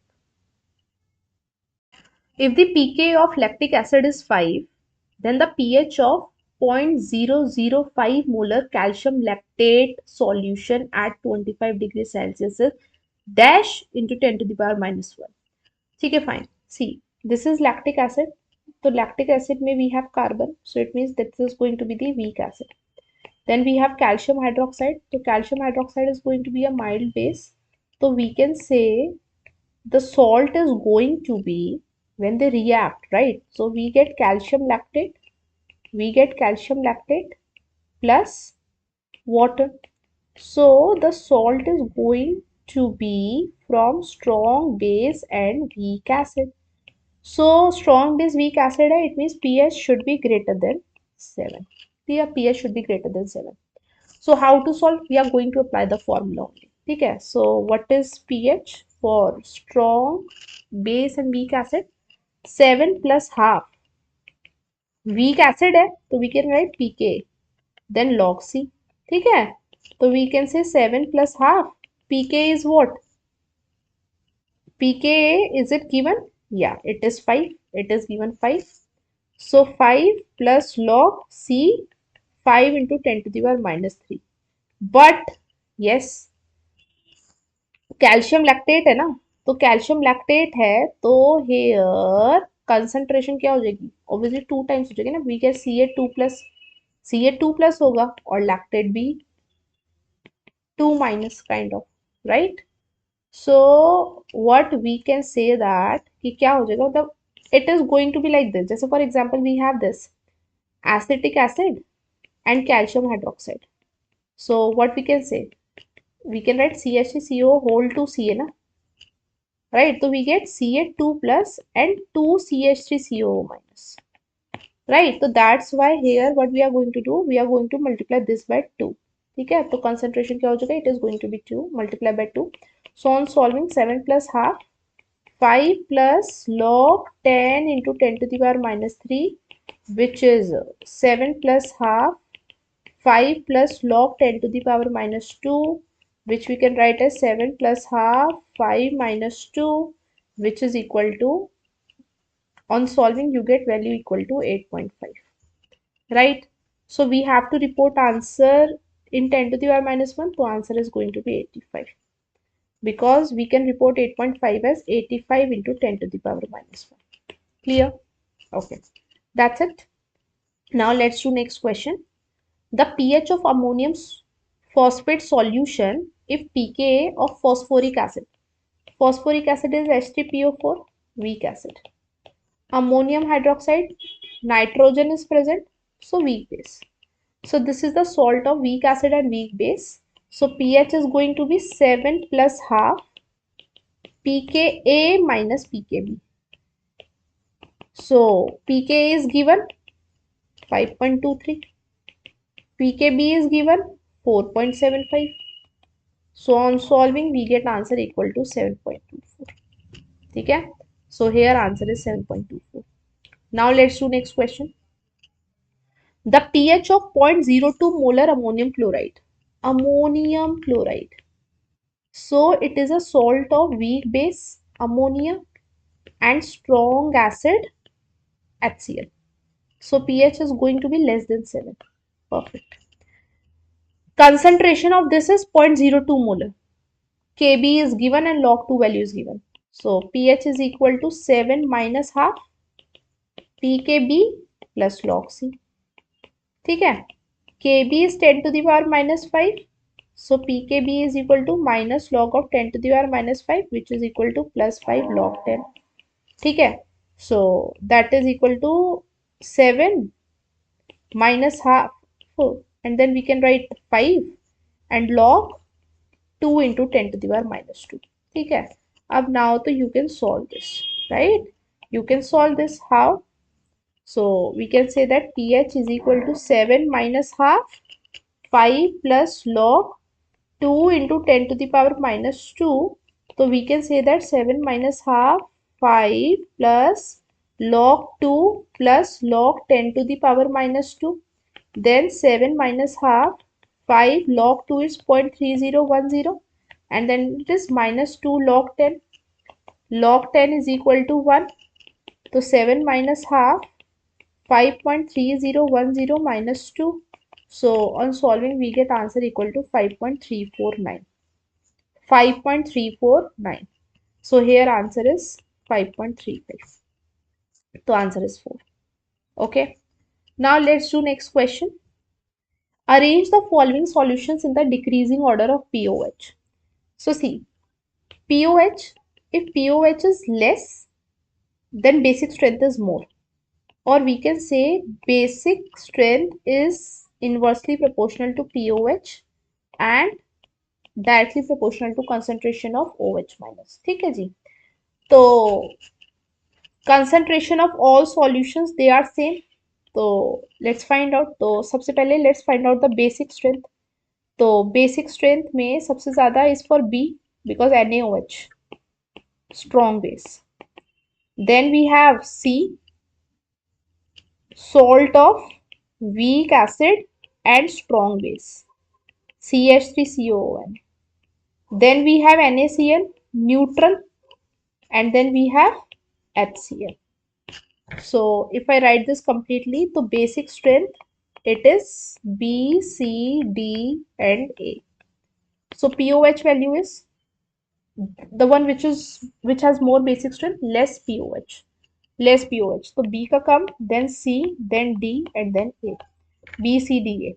If the pK of lactic acid is 5, then the pH of 0.005 molar calcium lactate solution at 25 degrees Celsius is dash into 10 to the power minus 1. ठीक है, fine. See, this is lactic acid. So lactic acid may we have carbon, so it means that this is going to be the weak acid. Then we have calcium hydroxide. So calcium hydroxide is going to be a mild base. So we can say the salt is going to be when they react, right? So we get calcium lactate. We get calcium lactate plus water. So the salt is going to be from strong base and weak acid. So strong base weak acid है, it means pH should be greater than 7. Yeah, pH should be greater than 7. So how to solve? We are going to apply the formula only. ठीक है, so what is pH for strong base and weak acid? 7 plus half. Weak acid है तो we can write pK, then log C. ठीक है, तो we can say 7 plus half. pK is what? pKa, is it given? Yeah, it is 5. It is given 5. So 5 plus log C, 5 into 10 to the power minus 3. But yes, calcium lactate है ना, तो calcium lactate है, तो hair concentration क्या हो जाएगी, obviously 2 times हो जाएगी ना, वी गेट Ca2+, Ca2+ होगा और लैक्टेट भी 2- kind of, right. So what we can say that कि क्या हो जाएगा, मतलब it is going to be like this. जैसे for example we have this acetic acid and calcium hydroxide. So what we can say, we can write CH3CO whole to Ca na, right? So we get Ca2+ and 2CH3CO minus, right? So that's why here what we are going to do, we are going to multiply this by 2. ठीक है, तो concentration क्या हो जाएगा, it is going to be 2 multiplied by 2. So on solving 7 plus half 5 plus log 10 into 10 to the power minus 3, which is 7 plus half 5 plus log 10 to the power minus 2, which we can write as 7 plus half 5 minus 2, which is equal to, on solving you get value equal to 8.5, right? So we have to report answer in 10 to the power minus 1, so answer is going to be 85, because we can report 8.5 as 85 into 10 to the power minus 1. Clear? Okay, that's it. Now let's do next question. The pH of ammonium phosphate solution if pKa of phosphoric acid. Phosphoric acid is H3PO4, weak acid. Ammonium hydroxide, nitrogen is present, so weak base. So this is the salt of weak acid and weak base. So pH is going to be 7 plus half pKa minus pKb. So pKa is given 5.23. pKb is given 4.75. So on solving we get answer equal to 7.24. Okay? So here answer is 7.24. Now let's do next question. The pH of 0.02 molar ammonium chloride. Ammonium chloride. So it is a salt of weak base ammonia and strong acid HCl. So pH is going to be less than 7. Perfect. Concentration of this is 0.02 molar. Kb is given and log 2 value is given. So pH is equal to 7 minus half pKb plus log C. ठीक है, Kb is 10 to the power minus 5. So pKb is equal to minus log of 10 to the power minus 5, which is equal to plus 5 log 10. ठीक है, so that is equal to 7 minus half 4, and then we can write 5 and log 2 into 10 to the power minus 2. ठीक है, अब now तो you can solve this, right? You can solve this how? So we can say that pH is equal to 7 minus half 5 plus log 2 into 10 to the power minus 2. So we can say that 7 minus half 5 plus log 2 plus log 10 to the power minus 2. Then 7 minus half 5 log 2 is 0.3010, and then it is minus 2 log 10. Log 10 is equal to 1. So 7 minus half 5.3010 minus 2. So on solving we get answer equal to 5.349. 5.349. So here answer is 5.35. So answer is 4. Okay. Now let's do next question. Arrange the following solutions in the decreasing order of pOH. So see, pOH, if pOH is less, then basic strength is more. Or we can say basic strength is inversely proportional to pOH and directly proportional to concentration of OH minus. ठीक है जी, तो concentration of all solutions they are same. तो let's find out. तो सबसे पहले let's find out the basic strength. तो basic strength में सबसे ज़्यादा is for B because NaOH, strong base. Then we have C, salt of weak acid and strong base, CH3COON. Then we have NaCl, neutral, and then we have HCl. So if I write this completely, the basic strength, it is B, C, D and A. So pOH value is The one which has more basic strength, less POH. Less POH. So B ka come, then C, then D, and then A. B, C, D,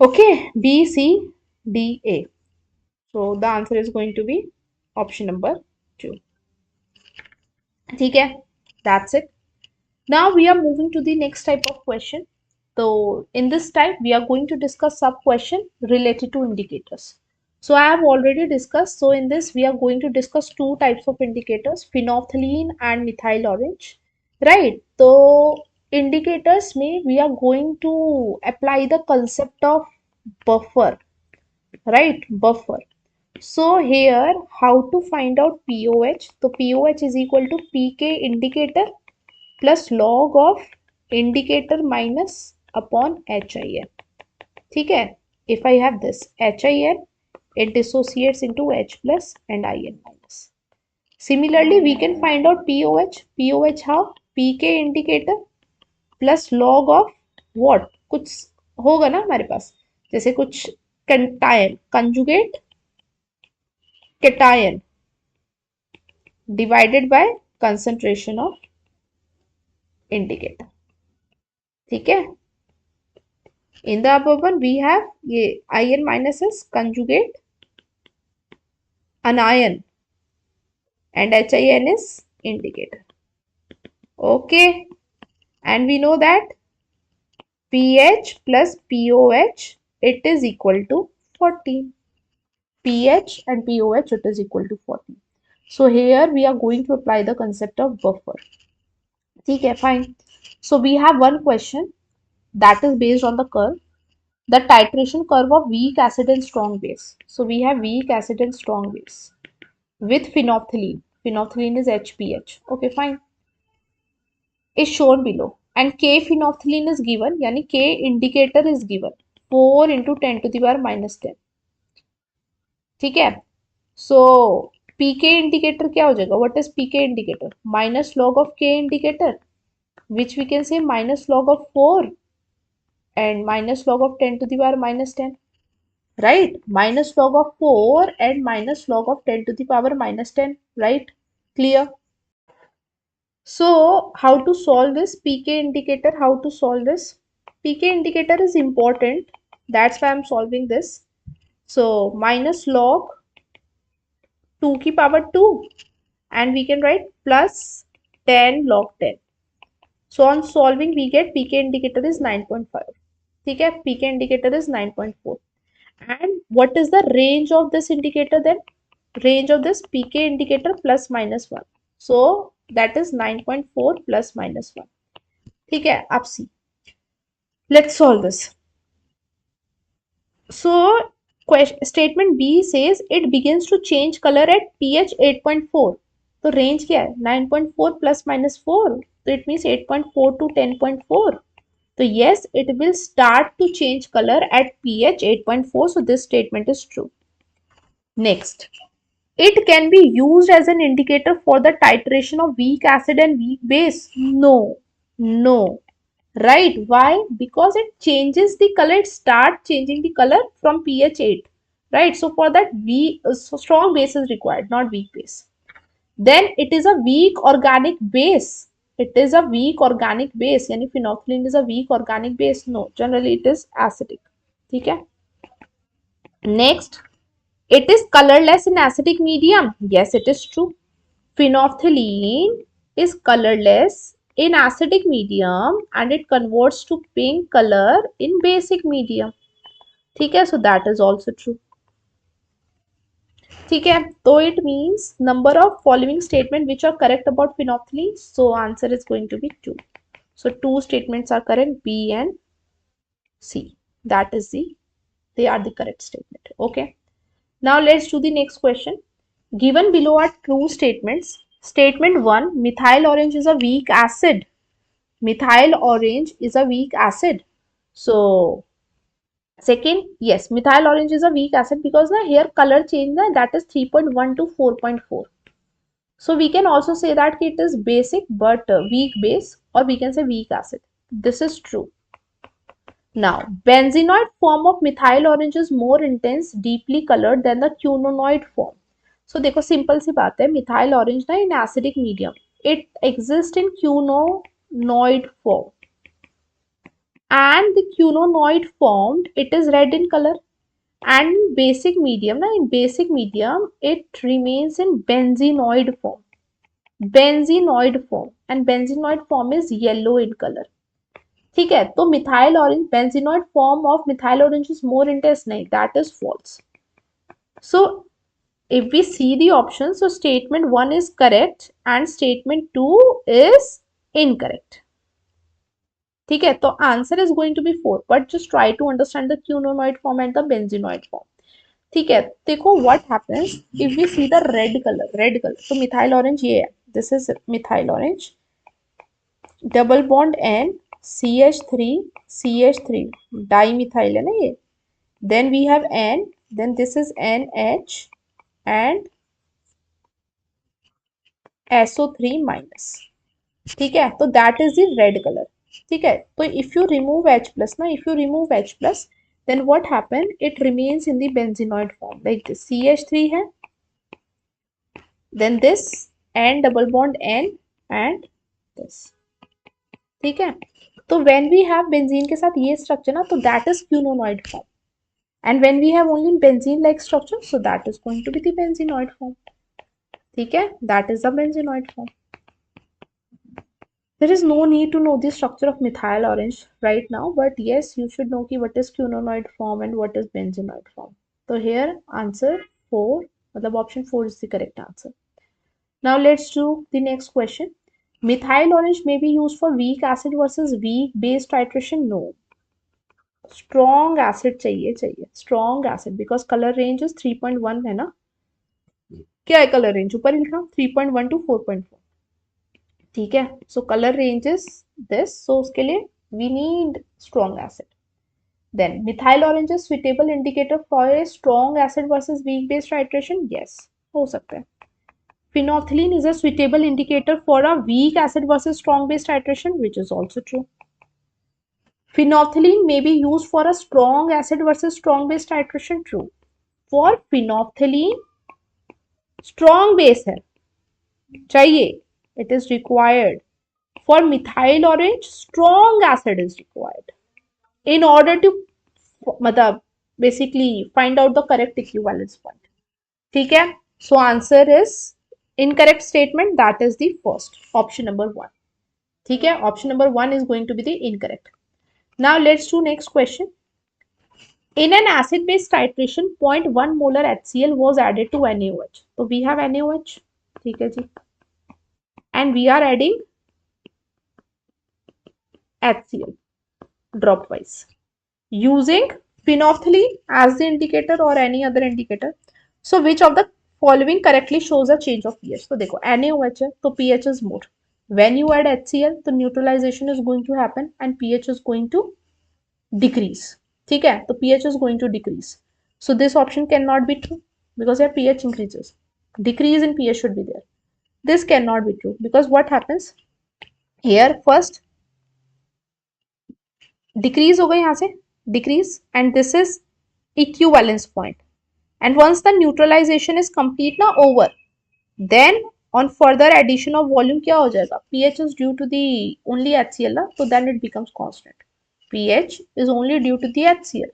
A. Okay, B, C, D, A. So the answer is going to be option number 2. Okay, that's it. Now we are moving to the next type of question. So in this type, we are going to discuss sub question related to indicators. So I have already discussed. So in this, we are going to discuss two types of indicators, phenolphthalein and methyl orange. Right. So indicators may we are going to apply the concept of buffer. Right, buffer. So here, how to find out POH? So POH is equal to PK indicator plus log of indicator minus upon HIN. ठीक है? If I have this HIN, it dissociates into H plus and IN minus. Similarly, we can find out POH. POH how? PK indicator plus log of what? कुछ होगा ना हमारे पास, जैसे कुछ cation, conjugate cation divided by concentration of indicator. ठीक है? In the above one, we have ये IN minus is conjugate anion and HIN is indicator. Okay, and we know that pH plus POH, it is equal to 14. pH and POH, it is equal to 14. So here we are going to apply the concept of buffer. Okay, fine. So we have one question that is based on the curve, the titration curve of weak acid and strong base. So we have weak acid and strong base with phenolphthalein. Phenolphthalein is HPH. Okay, fine. Is shown below. And K phenolphthalein is given, yani K indicator is given 4 into 10 to the power minus 10. ठीक है? So PK indicator क्या हो जाएगा? What is PK indicator? Minus log of K indicator, which we can say minus log of 4 and minus log of 10 to the power minus 10. Right? Minus log of 4 and minus log of 10 to the power minus 10. Right? Clear? So how to solve this PK indicator? How to solve this? PK indicator is important. That's why I'm solving this. So minus log 2 की power 2 and we can write plus 10 log 10. So on solving we get PK indicator is 9.5. ठीक है? PK indicator is 9.4. And what is the range of this indicator then? Range of this PK indicator plus minus 1. So that is 9.4 plus minus 1. ठीक है? अब see. Let's solve this. So statement B says it begins to change color at pH 8.4. तो range क्या है? 9.4 plus minus 4. So it means 8.4 to 10.4. So yes, it will start to change color at pH 8.4. So this statement is true. Next, it can be used as an indicator for the titration of weak acid and weak base. No, no. Right? Why? Because it changes the color. It starts changing the color from pH 8. Right? So for that, so strong base is required, not weak base. Then it is a weak organic base. It is a weak organic base. Yani phenolphthalein is a weak organic base. No, generally it is acidic. Okay? Next, it is colorless in acidic medium. Yes, it is true. Phenolphthalein is colorless in acidic medium and it converts to pink color in basic medium. ठीक है? So that is also true. ठीक है? So it means number of following statement which are correct about phenolphthalein. So answer is going to be 2. So 2 statements are correct, B and C. That is they are the correct statement. Okay. Now let's do the next question. Given below are true statements. Statement 1, methyl orange is a weak acid. Methyl orange is a weak acid. So second, yes, methyl orange is a weak acid because here color change that is 3.1 to 4.4. So we can also say that it is basic but weak base, or we can say weak acid. This is true. Now, benzenoid form of methyl orange is more intense, deeply colored than the quinonoid form. सो देखो simple सी बात है, methyl orange ना in acidic medium, it exist in quinonoid form, and the quinonoid formed, it is red in color, and in basic medium na, in basic medium it remains in benzenoid form, and benzenoid form is yellow in color. ठीक है, तो methyl orange, benzenoid form of methyl orange is more intense, नहीं, that is false. So if we see the options, so statement 1 is correct and statement 2 is incorrect. ठीक है, तो answer is going to be 4, but just try to understand the quinonoid form and the benzenoid form. ठीक है, देखो what happens if we see the red colour, तो methyl orange ये है, this is methyl orange, double bond N, CH3 dimethyl है ना ये, then we have N, then this is NH and SO3 minus. ठीक है, तो that is the red colour. ठीक है, तो if you remove H plus ना, if you remove H plus, then what happen, it remains in the benzenoid form like this, CH3 है, then this N double bond N and this. ठीक है, तो when we have benzene के साथ ये structure ना, तो that is quinonoid form, and when we have only benzene like structure, so that is going to be the benzenoid form. ठीक है, that is the benzenoid form. There is no need to know the structure of methyl orange right now, but yes, you should know ki what is quinonoid form and what is benzenoid form. So here answer 4, matlab option 4 is the correct answer. Now let's do the next question. Methyl orange may be used for weak acid versus weak base titration. No, strong acid चाहिए strong acid, because color range is 3.1 है ना, क्या है color range, ऊपर लिखा 3.1 to 4.4. ठीक है, so colour range is this, so उसके लिए we need strong acid. Then methyl orange is suitable indicator for a strong acid versus weak base titration. Yes, हो सकता है. Phenolphthalein is a suitable indicator for a weak acid versus strong base titration, which is also true. Phenolphthalein may be used for a strong acid versus strong base titration. True. For phenolphthalein, strong base है, चाहिए, it is required. For methyl orange, strong acid is required in order to मतलब basically find out the correct equivalence point. ठीक है, so answer is incorrect statement, that is the first option number 1. ठीक है, option number 1 is going to be the incorrect. Now let's do next question. In an acid base titration, 0.1 molar HCl was added to NaOH. So we have NaOH, ठीक है जी, and we are adding HCl drop wise using phenolphthalein as the indicator or any other indicator. So which of the following correctly shows a change of pH? तो देखो NaOH है, तो pH is more. When you add HCl, तो neutralization is going to happen and pH is going to decrease. ठीक है, तो pH is going to decrease. So this option cannot be true because your pH increases. Decrease in pH should be there. This cannot be true because what happens here, first decrease होगा यहाँ से, decrease, and this is equivalence point, and once the neutralization is complete ना, over, then on further addition of volume क्या हो जाएगा, pH is due to the only HCl ना, so then it becomes constant. pH is only due to the HCl,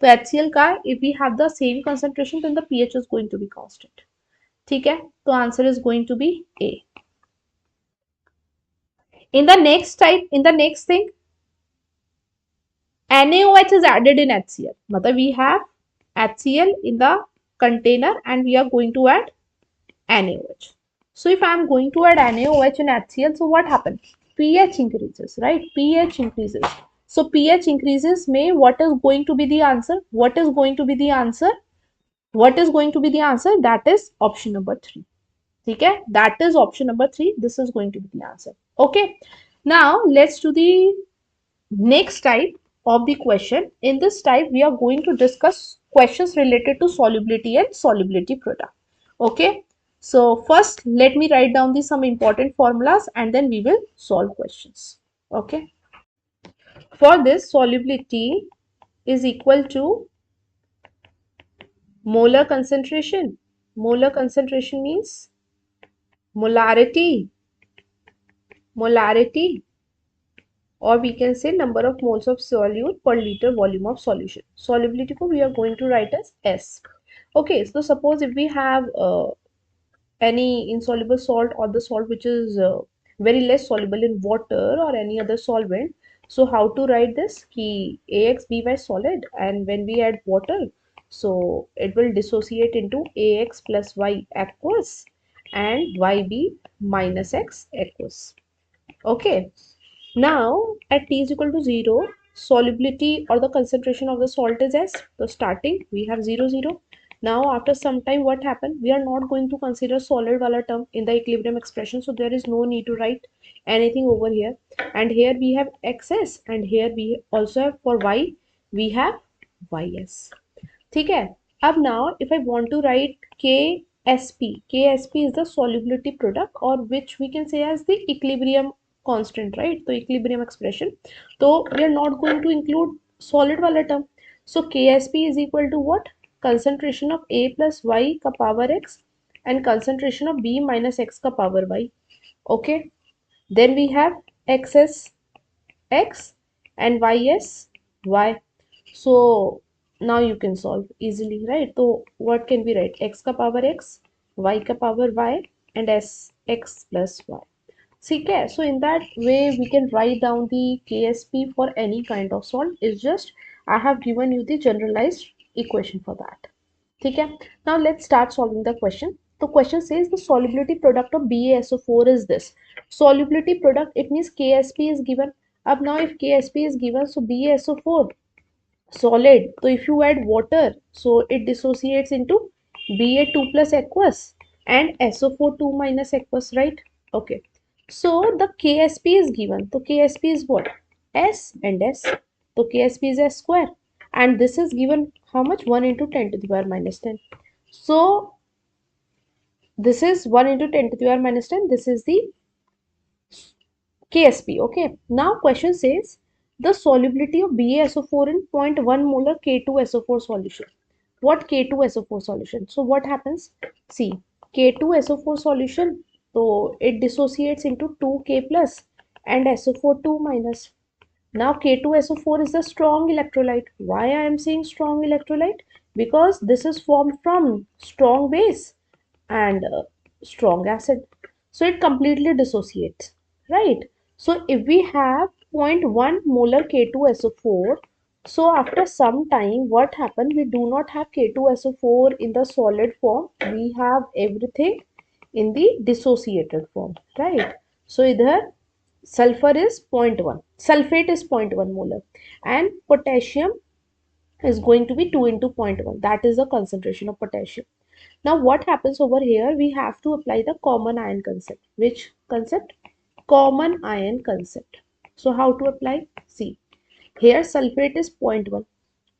तो HCl का if we have the same concentration then the pH is going to be constant. ठीक है, तो answer is going to be A. In the next type, in the next thing, NaOH is added in HCl. मतलब we have HCl in the container and we are going to add NaOH. So if I am going to add NaOH in HCl, so what happens? pH increases, right? pH increases. So pH increases may, what is going to be the answer? What is going to be the answer? What is going to be the answer? That is option number 3. Okay, that is option number 3. This is going to be the answer. Okay, now let's do the next type of the question. In this type, we are going to discuss questions related to solubility and solubility product. Okay, so first let me write down the some important formulas and then we will solve questions. Okay, for this, solubility is equal to molar concentration Molar concentration means molarity, molarity, or we can say number of moles of solute per liter volume of solution. Solubility ko we are going to write as S. Okay, so suppose if we have any insoluble salt or the salt which is very less soluble in water or any other solvent. So how to write this? Ki AX by solid, and when we add water, so it will dissociate into AX plus Y aqueous and YB minus X aqueous. Okay. Now, at t is equal to 0, solubility or the concentration of the salt is S. So, starting, we have 0, 0. Now, after some time, what happened? We are not going to consider solid wala term in the equilibrium expression. So, there is no need to write anything over here. And here we have XS. And here we also have for Y, we have YS. ठीक है. अब now if I want to write KSP is the solubility product, or which we can say as the equilibrium constant, right? So equilibrium expression, so we are not going to include solid wala term. So KSP is equal to what? Concentration of A plus Y ka power X and concentration of B minus X ka power Y. Okay, then we have XS X and YS Y. So now you can solve easily, right? So what can we write? X ka power X, Y ka power Y, and S X plus Y. Okay, so in that way we can write down the KSP for any kind of salt. It's just I have given you the generalized equation for that. Okay, now let's start solving the question. The question says the solubility product of BaSO4 is this. Solubility product, it means KSP is given. Up now if KSP is given, so BaSO4 solid. So if you add water, so it dissociates into Ba2 plus aqueous and SO4 2 minus aqueous, right? Okay. So the KSP is given. So KSP is what? S and S. So KSP is S square. And this is given how much? 1 into 10 to the power minus 10. So this is 1 into 10 to the power minus 10. This is the KSP. Okay. Now question says the solubility of BaSO4 in 0.1 molar K2SO4 solution. What K2SO4 solution? So what happens? See, K2SO4 solution, so it dissociates into 2K plus and SO4 2 minus. Now K2SO4 is a strong electrolyte. Why I am saying strong electrolyte? Because this is formed from strong base and strong acid. So it completely dissociates, right? So if we have 0.1 molar K2SO4, so after some time, what happened? We do not have K2SO4 in the solid form. We have everything in the dissociated form, right? So either sulfur is 0.1, sulfate is 0.1 molar, and potassium is going to be 2 into 0.1. That is the concentration of potassium. Now what happens over here? We have to apply the common ion concept. Which concept? Common ion concept. So how to apply? See, here sulfate is 0.1.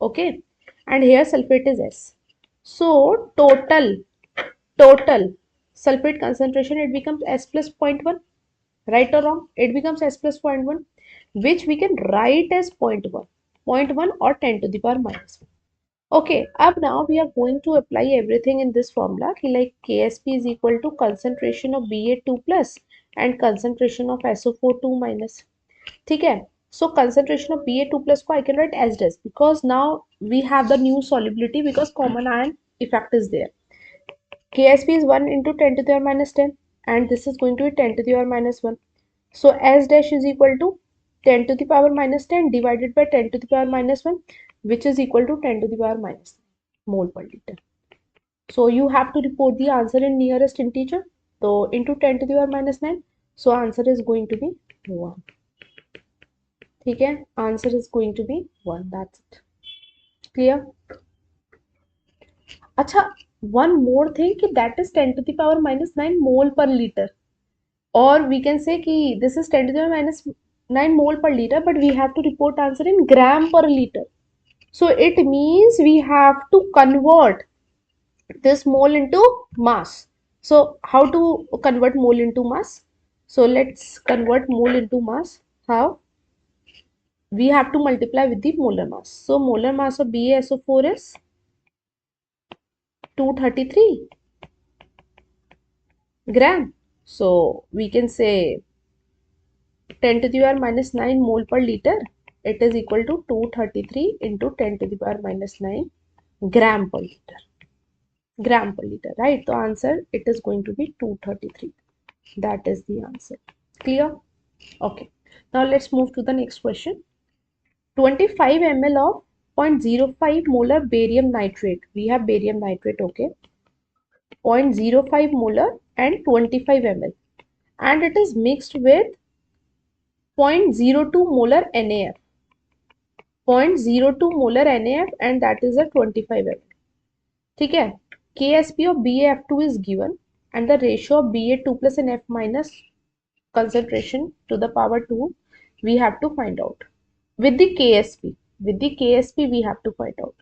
Okay, and here sulfate is S. So total sulfate concentration, it becomes S plus 0.1. Right or wrong? It becomes S plus 0.1, which we can write as 0.1, 0.1 or 10 to the power minus 1. Okay, up now we are going to apply everything in this formula, like KSP is equal to concentration of Ba2 plus and concentration of SO4 2 minus. Okay, so concentration of Ba2 plus को I can write as this, because now we have the new solubility because common ion effect is there. KSP is 1 into 10 to the power minus 10, and this is going to be 10 to the power minus 1. So S dash is equal to 10 to the power minus 10 divided by 10 to the power minus 1, which is equal to 10 to the power minus mole per liter. So you have to report the answer in nearest integer. So into 10 to the power minus 9. So answer is going to be 1. Okay, answer is going to be 1. That's it. Clear? Acha, one more thing, that is 10 to the power minus 9 mole per liter. Or we can say ki this is 10 to the power minus 9 mole per liter, but we have to report answer in gram per liter. So it means we have to convert this mole into mass. So how to convert mole into mass? So let's convert mole into mass. How? We have to multiply with the molar mass. So molar mass of BaSO4 is 233. gram. So we can say 10 to the power minus 9 mole per liter. It is equal to 233 into 10 to the power minus 9 gram per liter. Gram per liter, right? The answer, it is going to be 233. That is the answer. Clear? Okay. Now let's move to the next question. 25 ml of 0.05 molar barium nitrate. We have barium nitrate, okay. 0.05 molar and 25 ml. And it is mixed with 0.02 molar NaF. 0.02 molar NaF and that is a 25 ml. ठीक है. KSP of BaF2 is given and the ratio of Ba2 plus and F minus concentration to the power 2 we have to find out. With the KSP we have to find out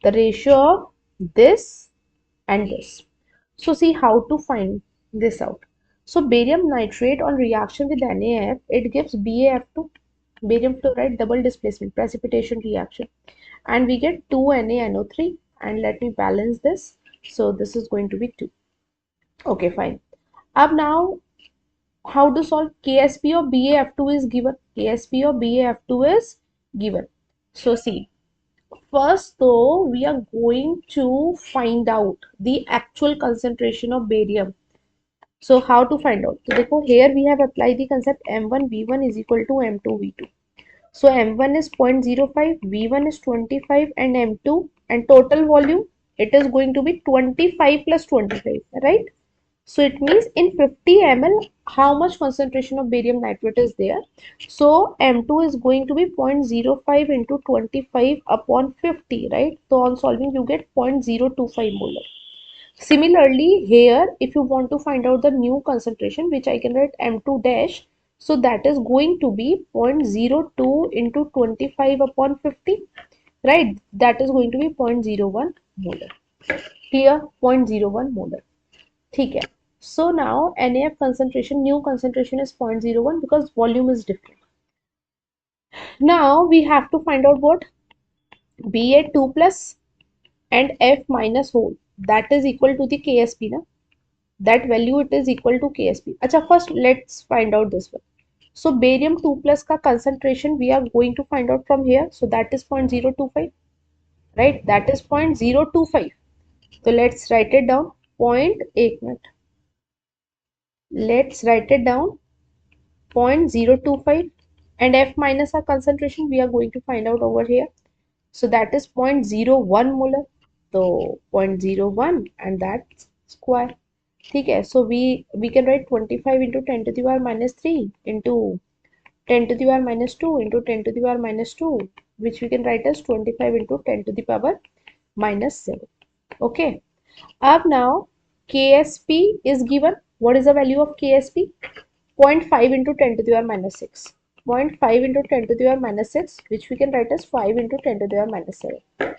the ratio of this and this. So see how to find this out. So barium nitrate on reaction with NaF, it gives BaF2, barium fluoride double displacement precipitation reaction, and we get 2NaNO3. And let me balance this. So this is going to be 2. Okay, fine. Up now, how to solve? KSP of BaF2 is given. KSP of BaF2 is given. So see, first though we are going to find out the actual concentration of barium. So how to find out? So therefore here we have applied the concept M1V1 is equal to M2V2. So M1 is 0.05, V1 is 25 and M2 and total volume it is going to be 25 plus 25, right? So it means in 50 ml how much concentration of barium nitrate is there. So M2 is going to be 0.05 into 25 upon 50, right? So on solving you get 0.025 molar. Similarly, here, if you want to find out the new concentration, which I can write M2 dash, so that is going to be 0.02 into 25 upon 50, right? That is going to be 0.01 molar. Clear? 0.01 molar. ठीक है. So now NaF concentration, new concentration is 0.01 because volume is different. Now we have to find out what? Ba2 plus and F minus whole. That is equal to the KSP, na? That value it is equal to KSP. Acha, first let's find out this one. So barium 2 plus ka concentration we are going to find out from here. So that is 0.025, right? That is 0.025. So let's write it down. Point 1 minute. Let's write it down. 0.025 and F minus our concentration we are going to find out over here. So that is 0.01 molar. So 0.01 and that's square. Okay, so we can write 25 into 10 to the power minus 3 into 10 to the power minus 2 into 10 to the power minus 2, which we can write as 25 into 10 to the power minus 7. Okay. Up now, KSP is given. What is the value of KSP? 0.5 into 10 to the power minus 6. 0.5 into 10 to the power minus 6, which we can write as 5 into 10 to the power minus 7.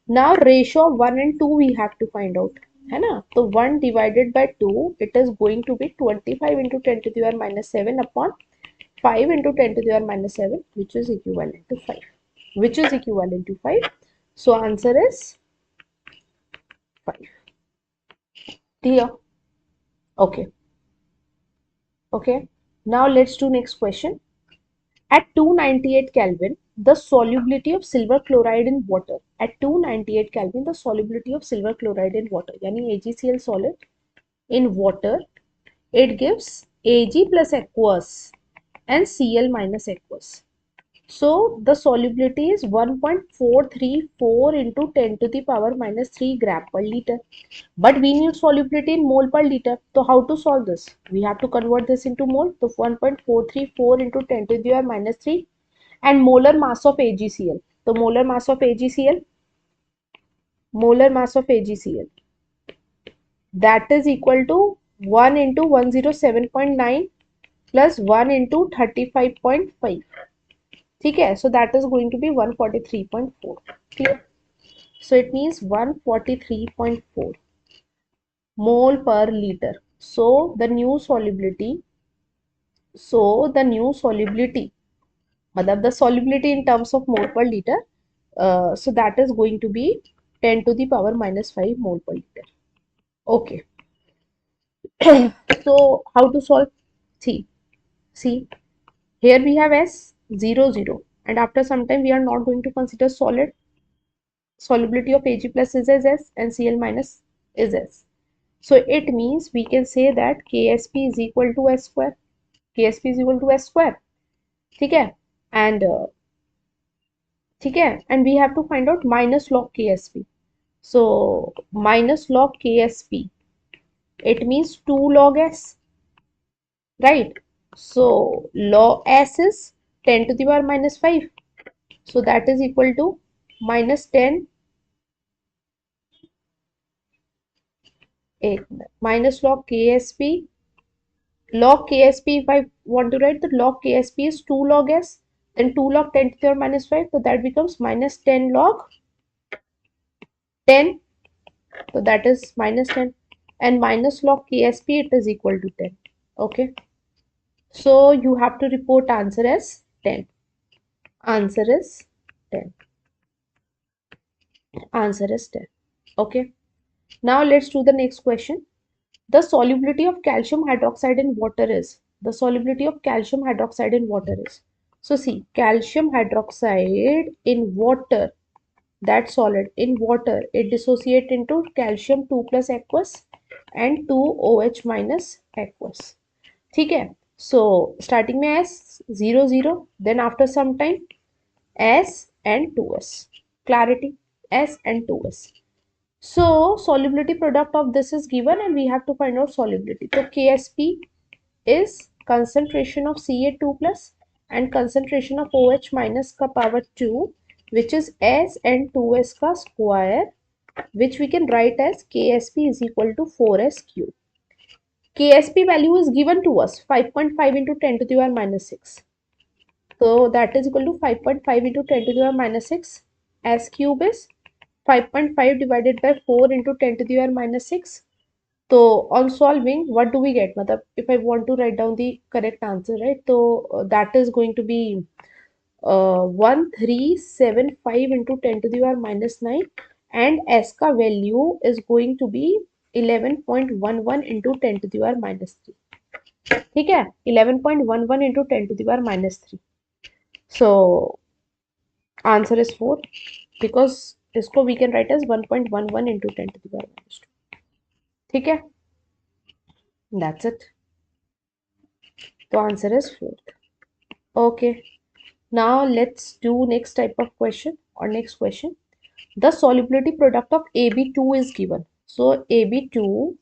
Now ratio of 1 and 2 we have to find out. है ना? So 1 divided by 2, it is going to be 25 into 10 to the power minus 7 upon 5 into 10 to the power minus 7, which is equivalent to 5. Which is equivalent to 5. So answer is 5. Clear? Okay. Okay. Now let's do next question. At 298 Kelvin, the solubility of silver chloride in water. At 298 Kelvin, the solubility of silver chloride in water, yani AgCl solid in water, it gives Ag plus aqueous and Cl minus aqueous. So the solubility is 1.434 into 10 to the power minus 3 gram per liter. But we need solubility in mole per liter. So how to solve this? We have to convert this into mole. So 1.434 into 10 to the power minus 3 and molar mass of AgCl. So molar mass of AgCl, that is equal to 1 into 107.9 plus 1 into 35.5. Okay, so that is going to be 143.4. Clear? So it means 143.4 mole per liter. So the new solubility, the solubility in terms of mole per liter, so that is going to be 10 to the power minus 5 mole per liter. Okay. So how to solve? See, here we have S 0 0, and after some time we are not going to consider solid. Solubility of Ag plus is as S and Cl minus is S. So it means we can say that Ksp is equal to S square. Ksp is equal to S square. ठीक है? And ठीक है? And we have to find out minus log Ksp. So minus log Ksp, it means 2 log S, right? So log S is 10 to the power minus 5. So that is equal to minus 10, minus log Ksp. Log Ksp, if I want to write the log Ksp is 2 log S, then 2 log 10 to the power minus 5. So that becomes minus 10 log 10. So that is minus 10. And minus log Ksp, it is equal to 10. Okay. So you have to report answer as 10. Answer is 10. Answer is 10. Okay. Now let's do the next question. The solubility of calcium hydroxide in water is. The solubility of calcium hydroxide in water is. So see, calcium hydroxide in water, that solid in water, it dissociate into calcium 2 plus aqueous and 2 OH minus aqueous. ठीक है? So starting में S 0 0, then after some time S and 2S. Clarity, S and 2S. So solubility product of this is given and we have to find out solubility. So Ksp is concentration of Ca2 plus and concentration of OH minus ka power 2, which is S and 2S ka square, which we can write as Ksp is equal to 4S cube. Ksp value is given to us 5.5 into 10 to the power minus 6. So that is equal to 5.5 into 10 to the power minus 6. S cube is 5.5 divided by 4 into 10 to the power minus 6. So on solving, what do we get? If I want to write down the correct answer, right? So that is going to be 1375 into 10 to the power minus 9, and S ka value is going to be 11.11 into 10 to the power minus 3. ठीक है? 11.11 into 10 to the power minus 3. So answer is 4, because इसको we can write as 1.11 into 10 to the power minus 2. ठीक है? That's it. The answer is 4. Okay. Now let's do next type of question or next question. The solubility product of AB2 is given. So AB2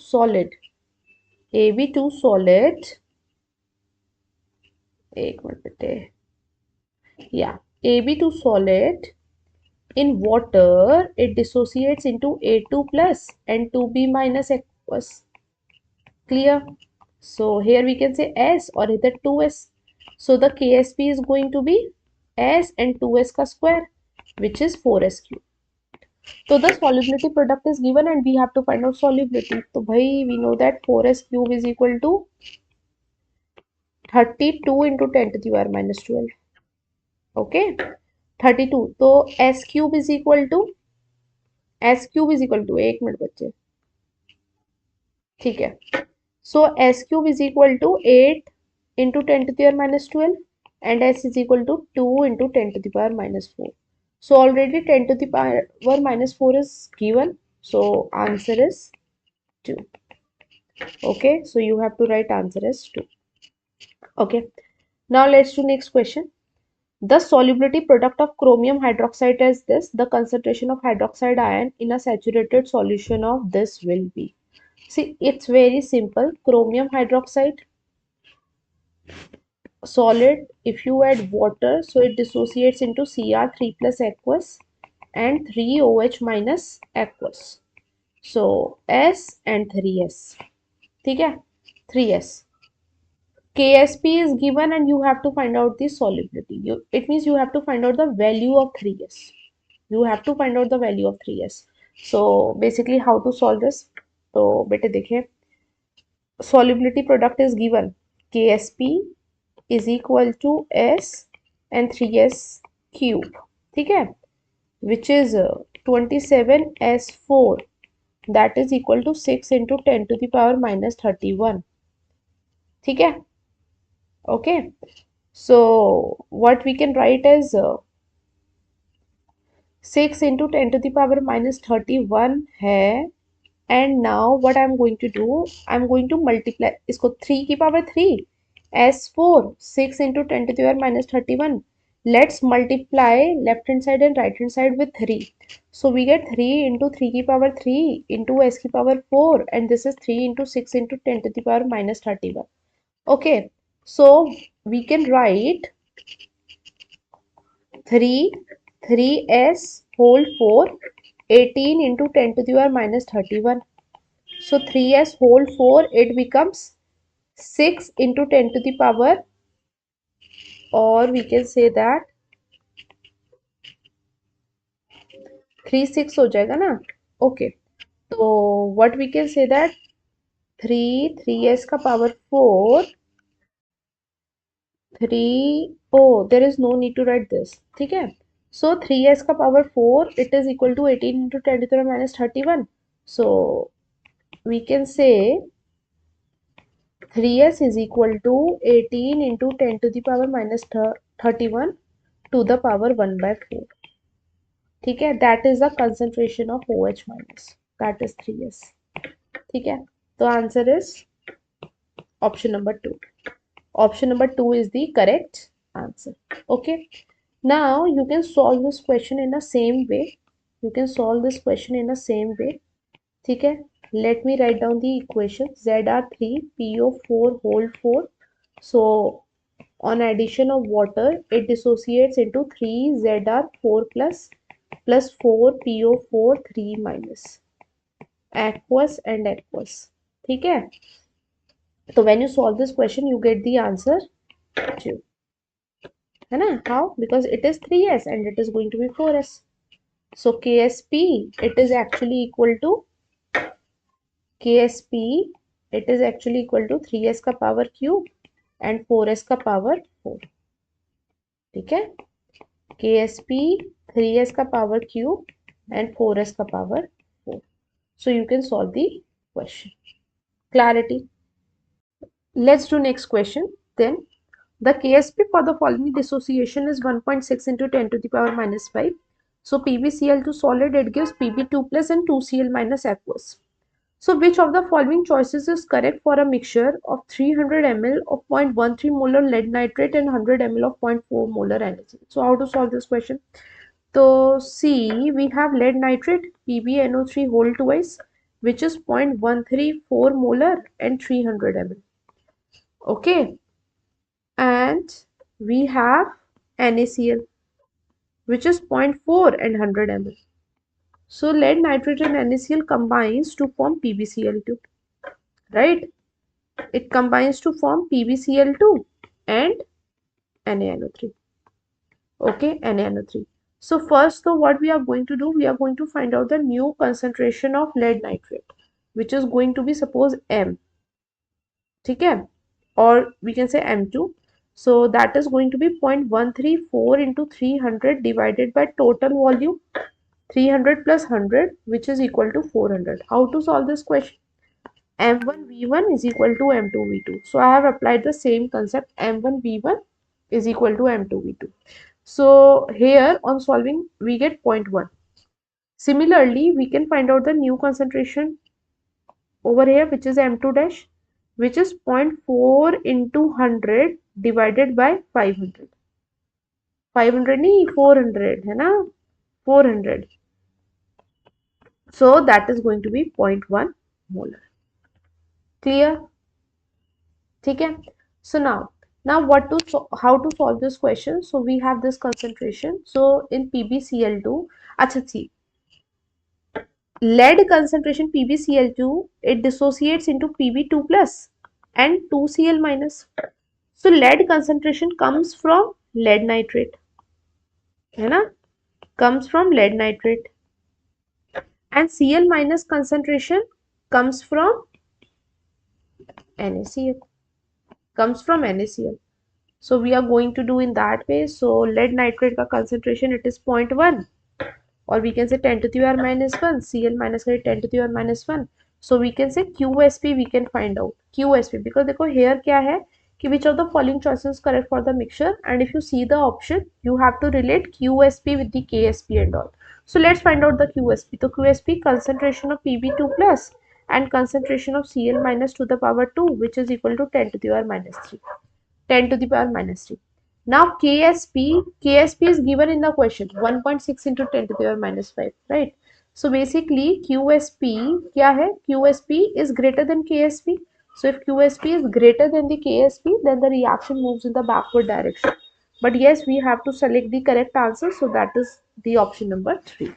solid, AB2 solid, एक minute बेटे, yeah, AB2 solid in water, it dissociates into A2 plus and 2B minus aqueous. Clear? So here we can say S or either 2S. So the Ksp is going to be S and 2S ka square, which is 4S cube. So the solubility product is given and we have to find out solubility. So bhai, we know that 4S cube is equal to 32 into 10 to the power minus 12. Okay, 32. So S cube is equal to, एक minute बच्चे, ठीक है. So S cube is equal to 8 into 10 to the power minus 12 and S is equal to 2 into 10 to the power minus 4. So already 10 to the power minus 4 is given. So answer is 2. Okay, so you have to write answer as 2. Okay, now let's do next question. The solubility product of chromium hydroxide is this. The concentration of hydroxide ion in a saturated solution of this will be. See, it's very simple. Chromium hydroxide solid, if you add water, so it dissociates into Cr3 plus aqueous and 3OH minus aqueous. So S and 3S. ठीक है? 3S. Ksp is given and you have to find out the solubility. It means you have to find out the value of 3S. You have to find out the value of 3S. So basically how to solve this? तो बेटे देखिए, solubility product is given. Ksp is equal to S and 3S cube. ठीक है? Which is 27S4 that is equal to 6 into 10 to the power minus 31. ठीक है? Okay. So what we can write as 6 into 10 to the power minus 31 है. And now what I'm going to do, I'm going to multiply इसको 3 की power 3 as 4 6 into 10 to the power minus 31. Let's multiply left hand side and right hand side with 3. So we get 3 into 3 की power 3 into s की power 4, and this is 3 into 6 into 10 to the power minus 31. Okay, so we can write 3 3s whole 4 18 into 10 to the power minus 31. So 3s whole 4, it becomes 6 into 10 to the power, or we can say that 3 6 हो जाएगा ना. Okay, तो what we can say that 3s का power 4 3, oh there is no need to write this. ठीक है, so 3s का power 4 it is equal to 18 into 10 to the power minus 31. So we can say 3s is equal to 18 into 10 to the power minus 31 to the power 1 by 4. ठीक है, that is the concentration of OH minus, that is 3s. ठीक है, तो answer is option number 2. Option number 2 is the correct answer. Okay, now you can solve this question in the same way. You can solve this question in the same way. ठीक है, let me write down the equation. Zr3 PO4 whole 4. So on addition of water, it dissociates into 3Zr4 plus 4 PO4 3 minus aqueous and aqueous. ठीक है, तो when you solve this question you get the answer 2. है ना? How? Because it is 3s and it is going to be 4s. So KSP it is actually equal to KSP it is actually equal to 3s का power cube and 4s का power 4. ठीक है, KSP 3s का power cube and 4s का power 4. So you can solve the question. Clarity. Let's do next question. Then the KSP for the following dissociation is 1.6 into 10 to the power minus 5. So PbCl2 solid, it gives Pb2 plus and 2Cl minus aqueous. So which of the following choices is correct for a mixture of 300 ml of 0.13 molar lead nitrate and 100 ml of 0.4 molar NaCl? So how to solve this question? So see, we have lead nitrate PbNO3 whole twice, which is 0.134 molar and 300 ml. Okay, and we have NaCl, which is 0.4 and 100 ml. So lead nitrate and NaCl combines to form PbCl2, right? It combines to form PbCl2 and NaNO3. Okay, NaNO3. So first, though, what we are going to do, we are going to find out the new concentration of lead nitrate, which is going to be suppose M. ठीक है, or we can say M2. So that is going to be 0.134 into 300 divided by total volume 300 plus 100, which is equal to 400. How to solve this question? M1V1 is equal to M2V2. So I have applied the same concept. M1V1 is equal to M2V2. So here on solving, we get 0.1. Similarly, we can find out the new concentration over here, which is M2 dash, which is 0.4 into 100 divided by 500. 500 नहीं 400 है ना, 400. So that is going to be 0.1 molar. Clear? ठीक है. So now how to solve this question? So we have this concentration. So in PbCl2, अच्छा see, lead concentration PbCl2, it dissociates into Pb2 plus and 2Cl minus. So lead concentration comes from lead nitrate, है ना, comes from lead nitrate, and Cl minus concentration comes from NaCl, comes from NaCl. So we are going to do in that way. So lead nitrate का concentration it is 0.1 or we can say 10 to the power minus 1, Cl minus 10 to the power minus 1. So we can say QSP we can find out. QSP, because देखो here क्या है कि which of the following choices correct for the mixture, and if you see the option you have to relate QSP with the KSP and all. So let's find out the QSP. So QSP, concentration of Pb2 plus and concentration of Cl minus to the power 2, which is equal to 10 to the power minus 3. 10 to the power minus 3. Now KSP is given in the question 1.6 into 10 to the power minus 5, right? So basically QSP क्या है? QSP is greater than KSP. So if QSP is greater than the KSP, then the reaction moves in the backward direction. But yes, we have to select the correct answer. So that is the option number 3.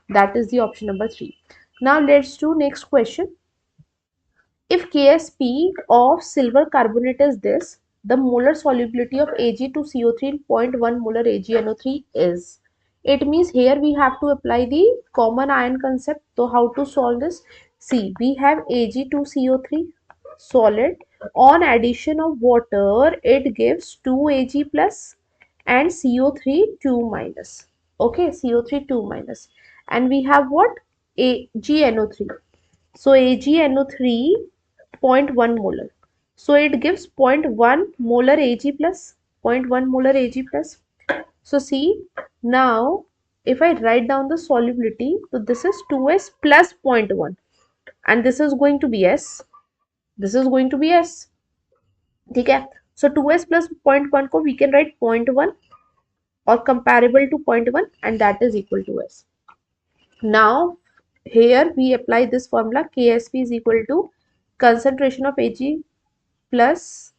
That is the option number 3. Now let's do next question. If Ksp of silver carbonate is this, the molar solubility of Ag2CO3 in 0.1 molar AgNO3 is. It means here we have to apply the common ion concept. So how to solve this? See, we have Ag2CO3 solid. On addition of water, it gives 2Ag plus and CO3 2 minus. Okay, CO3 2 minus. And we have what? AgNO3. So AgNO3 0.1 molar. So it gives 0.1 molar Ag plus 0.1 molar Ag plus. So see, now if I write down the solubility, so this is 2s plus 0.1 and this is going to be s. This is going to be s. Okay. So 2s plus 0.1 ko we can write 0.1 or comparable to 0.1 and that is equal to s. Now here we apply this formula. Ksp is equal to concentration of Ag plus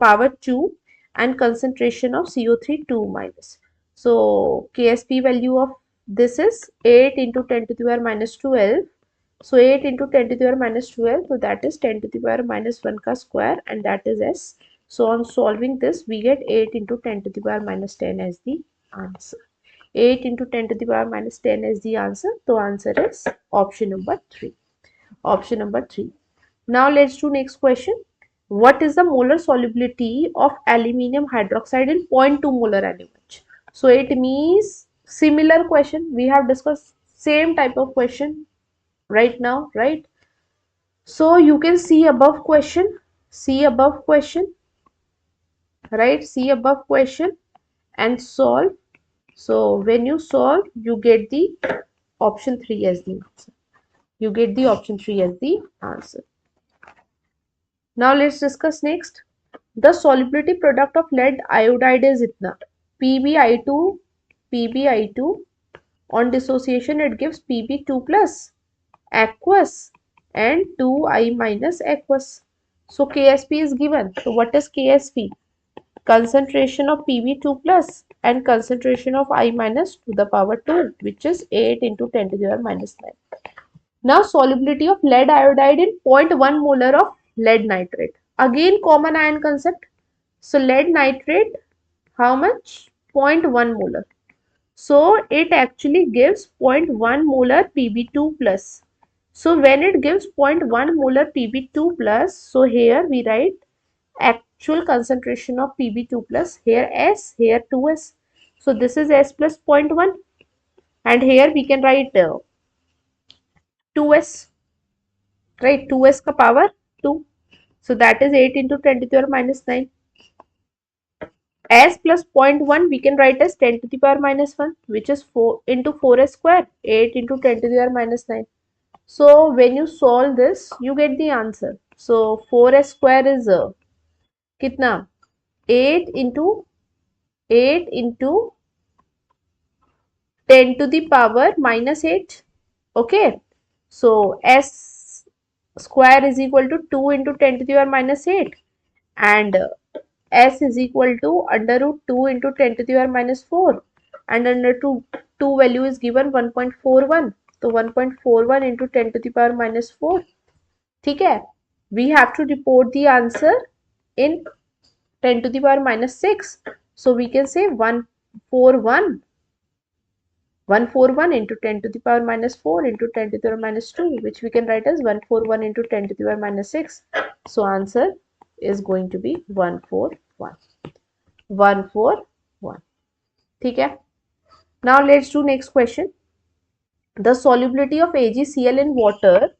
power 2 and concentration of CO3 2 minus. So Ksp value of this is 8 into 10 to the power minus 12. So 8 into 10 to the power minus 12, so that is 10 to the power minus 1 ka square and that is S. So on solving this we get 8 into 10 to the power minus 10 as the answer. 8 into 10 to the power minus 10 is the answer. So answer is option number 3. Option number 3. Now let's do next question. What is the molar solubility of aluminium hydroxide in 0.2 molar NaOH? So it means similar question. We have discussed same type of question right now, right? So you can see above question, right? See above question and solve. So when you solve, you get the option 3 as the answer. You get the option 3 as the answer. Now let's discuss next. The solubility product of lead iodide is itna. PbI2. On dissociation it gives Pb2 plus aqueous and 2I minus aqueous. So Ksp is given. So what is Ksp? Concentration of Pb2 plus and concentration of I minus to the power 2, which is 8 into 10 to the power minus 9. Now solubility of lead iodide in 0.1 molar of lead nitrate. Again common ion concept. So lead nitrate, how much? 0.1 molar. So it actually gives 0.1 molar Pb2 plus. So when it gives 0.1 molar Pb2 plus, so here we write actual concentration of Pb2 plus, here S, here 2S. So this is S plus 0.1 and here we can write 2S, right? 2S ka power 2. So that is 8 into 10 to the power minus 9. S plus 0.1 we can write as 10 to the power minus 1, which is 4 into 4s square, 8 into 10 to the power minus 9. So when you solve this, you get the answer. So 4s square is kitna? 8 into 10 to the power minus 8. Okay. So s square is equal to 2 into 10 to the power minus 8 and s is equal to under root 2 into 10 to the power minus 4 and under 2 value is given 1.41. So 1.41 into 10 to the power minus 4. ठीक है? We have to report the answer in 10 to the power minus 6. So we can say 141 into 10 to the power minus 4 into 10 to the power minus 2, which we can write as 141 into 10 to the power minus 6. So answer is going to be 141. 141. ठीक है? Now let's do next question. The solubility of AgCl in water,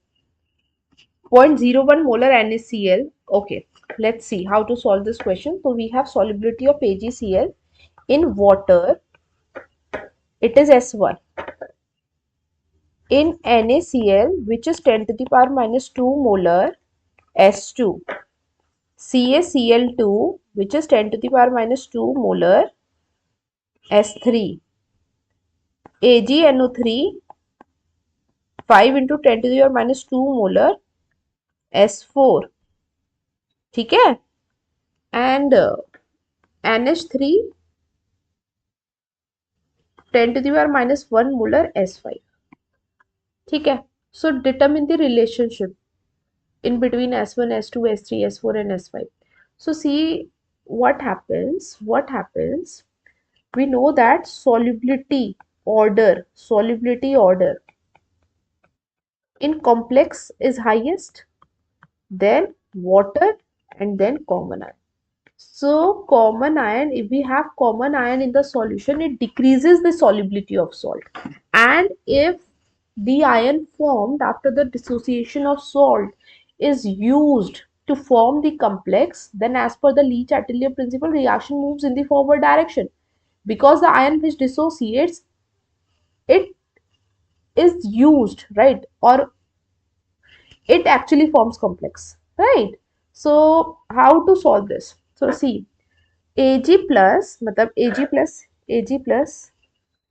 0.01 molar NaCl. Okay, let's see how to solve this question. So we have solubility of AgCl in water, it is S1. In NaCl, which is 10 to the power minus 2 molar, S2. CaCl2, which is 10 to the power minus 2 molar, S3. AgNO3, 5 into 10 to the power minus 2 molar, S4. ठीक है? And NH3, 10 to the power minus 1 molar, S5. ठीक है? So determine the relationship in between S1, S2, S3, S4 and S5. So see what happens. We know that solubility order in complex is highest, then water, and then common ion. So common ion, if we have common ion in the solution, it decreases the solubility of salt. And if the ion formed after the dissociation of salt is used to form the complex, then as per the Lee-Chatelier principle, reaction moves in the forward direction. Because the ion which dissociates, it is used, right? Or it actually forms complex, right? So how to solve this? So see, Ag plus, matlab Ag plus,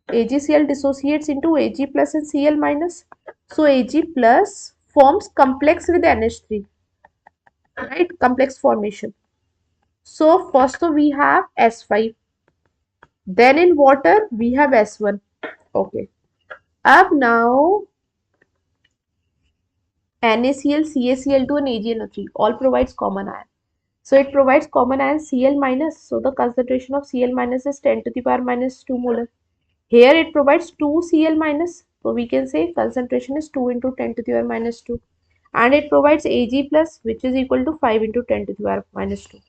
AgCl dissociates into Ag plus and Cl minus. So Ag plus forms complex with NH3, right? Complex formation. So first we have S5. Then in water we have S1. Okay. Up now NaCl, CaCl2 and AgNO3 all provides common ion. So it provides common ion Cl minus. So the concentration of Cl minus is 10 to the power minus 2 molar. Here it provides 2 Cl minus. So we can say concentration is 2 into 10 to the power minus 2. And it provides Ag plus, which is equal to 5 into 10 to the power minus 2.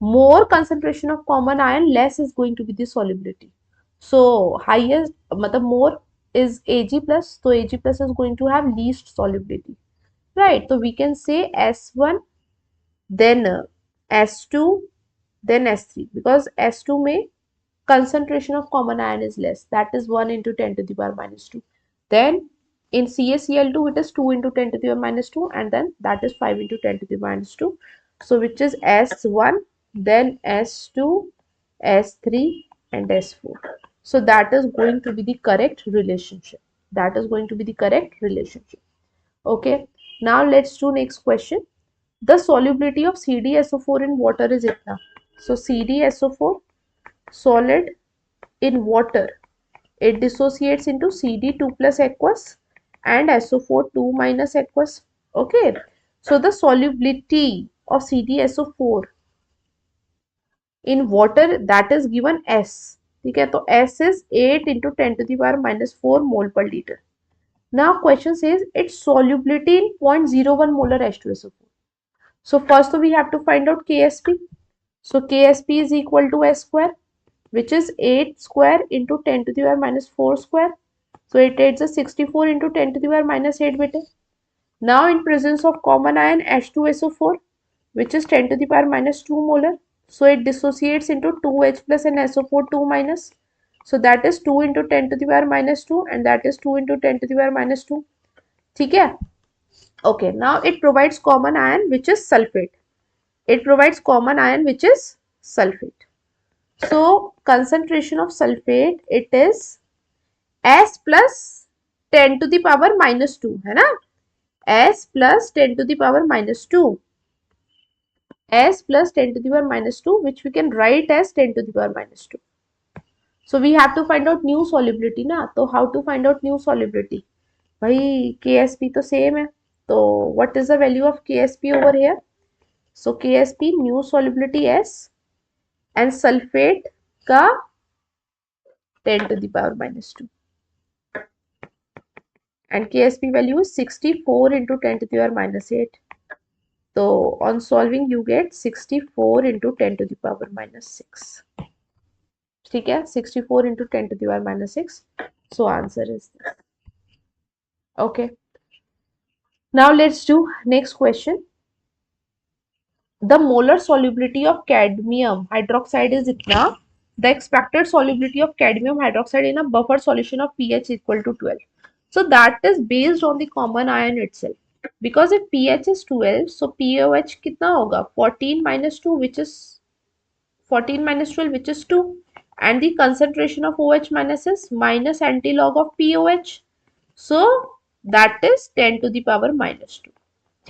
More concentration of common ion, less is going to be the solubility. So highest, more is Ag plus. So Ag plus is going to have least solubility. Right. So we can say S1, then S2, then S3, because S2 may concentration of common ion is less, that is 1 into 10 to the power minus 2. Then in CaCl2 it is 2 into 10 to the power minus 2, and then that is 5 into 10 to the power minus 2. So which is S1, then S2, S3 and S4. So that is going to be the correct relationship. Okay. Now let's do next question. The solubility of CdSO4 in water is itna. So CdSO4 solid in water, it dissociates into Cd2 plus aqueous and SO4 2 minus aqueous. Okay. So the solubility of CdSO4 in water, that is given S. Okay. So S is 8 into 10 to the power minus 4 mole per liter. Now question says its solubility in 0.01 molar H2SO4. So first we have to find out Ksp. So Ksp is equal to S square, which is 8 square into 10 to the power minus 4 square. So it adds a 64 into 10 to the power minus 8 beta. Now in presence of common ion H2SO4, which is 10 to the power minus 2 molar. So it dissociates into 2H plus and SO4 2 minus. So that is 2 into 10 to the power minus 2 and that is 2 into 10 to the power minus 2. ठीक है? Okay, now it provides common ion which is sulfate. So concentration of sulfate, it is S plus 10 to the power minus 2, है ना? S plus 10 to the power minus 2. S plus 10 to the power minus 2, which we can write as 10 to the power minus 2. So we have to find out new solubility ना. So how to find out new solubility? भाई Ksp तो same है. So what is the value of Ksp over here? So Ksp new solubility S and sulfate का 10 to the power minus 2. And Ksp value is 64 into 10 to the power minus 8. So on solving you get 64 into 10 to the power minus 6. ठीक है, 64 into 10 to the power minus 6. So answer is this. Okay. Now let's do next question. The molar solubility of cadmium hydroxide is itna. The expected solubility of cadmium hydroxide in a buffer solution of pH equal to 12. So that is based on the common ion itself. Because if pH is 12, so pOH kitna hoga? 14 minus 2, which is 14 minus 12, which is 2. And the concentration of OH minus is minus antilog of pOH. So that is 10 to the power minus 2.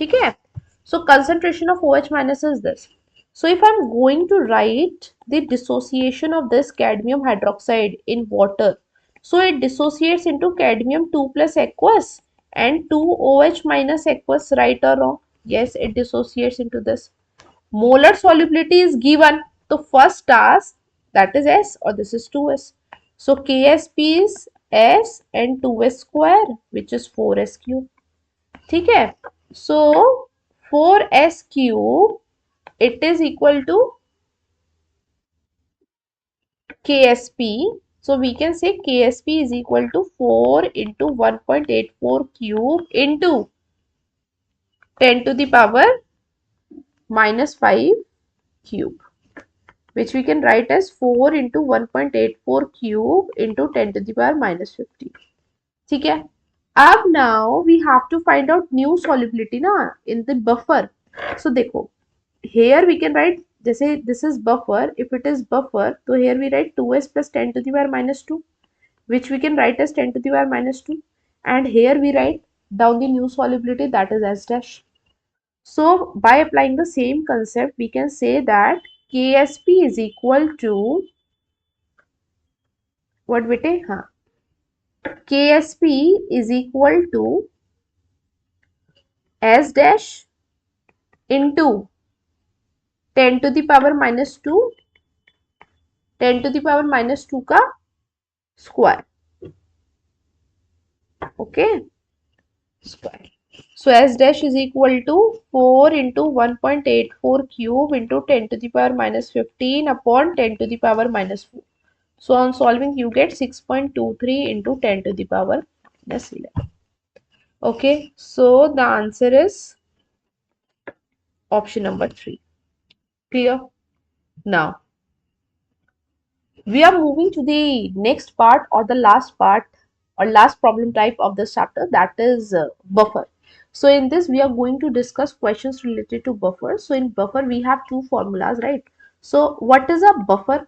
Okay. So concentration of OH minus is this. So if I'm going to write the dissociation of this cadmium hydroxide in water, so it dissociates into cadmium 2 plus aqueous and 2 OH minus aqueous, right or wrong? Yes, it dissociates into this. Molar solubility is given. The first task, that is S, or this is 2S. So KSP is S and 2S square, which is 4S cube. ठीक है, so 4S cube, it is equal to KSP. So we can say KSP is equal to 4 into 1.84 cube into 10 to the power minus 5 cube, which we can write as 4 into 1.84 cube into 10 to the power minus 50. ठीक है, अब now we have to find out new solubility ना in the buffer. So देखो, here we can write, जैसे this is buffer, if it is buffer, तो here we write 2s plus 10 to the power minus 2, which we can write as 10 to the power minus 2, and here we write down the new solubility, that is s dash. So by applying the same concept, we can say that KSP is equal to what bete? हाँ, KSP is equal to s dash into 10 to the power minus 2, 10 to the power minus 2 का square. Okay, square. So s dash is equal to 4 into 1.84 cube into 10 to the power minus 15 upon 10 to the power minus 4. So on solving, you get 6.23 into 10 to the power minus 11. Okay, so the answer is option number 3. Clear? Now, we are moving to the next part, or the last part, or last problem type of this chapter, that is buffer. So in this, we are going to discuss questions related to buffer. So in buffer, we have two formulas, right? So what is a buffer?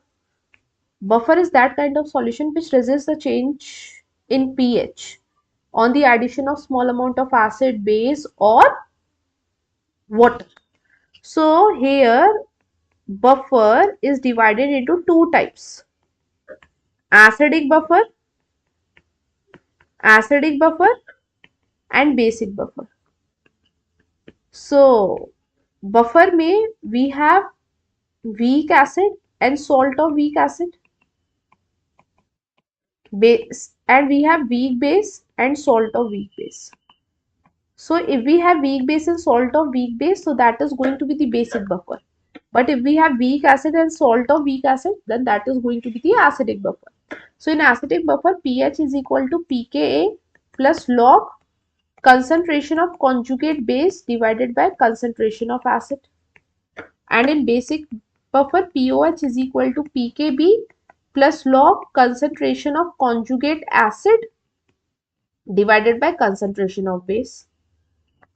Buffer is that kind of solution which resists the change in pH on the addition of small amount of acid, base or water. So here buffer is divided into two types: acidic buffer and basic buffer. So buffer में we have weak acid and salt of weak acid, base, and we have weak base and salt of weak base. So if we have weak base and salt of weak base, so that is going to be the basic buffer. But if we have weak acid and salt of weak acid, then that is going to be the acidic buffer. So in acidic buffer, pH is equal to pKa plus log concentration of conjugate base divided by concentration of acid. And in basic buffer, POH is equal to pKb plus log concentration of conjugate acid divided by concentration of base.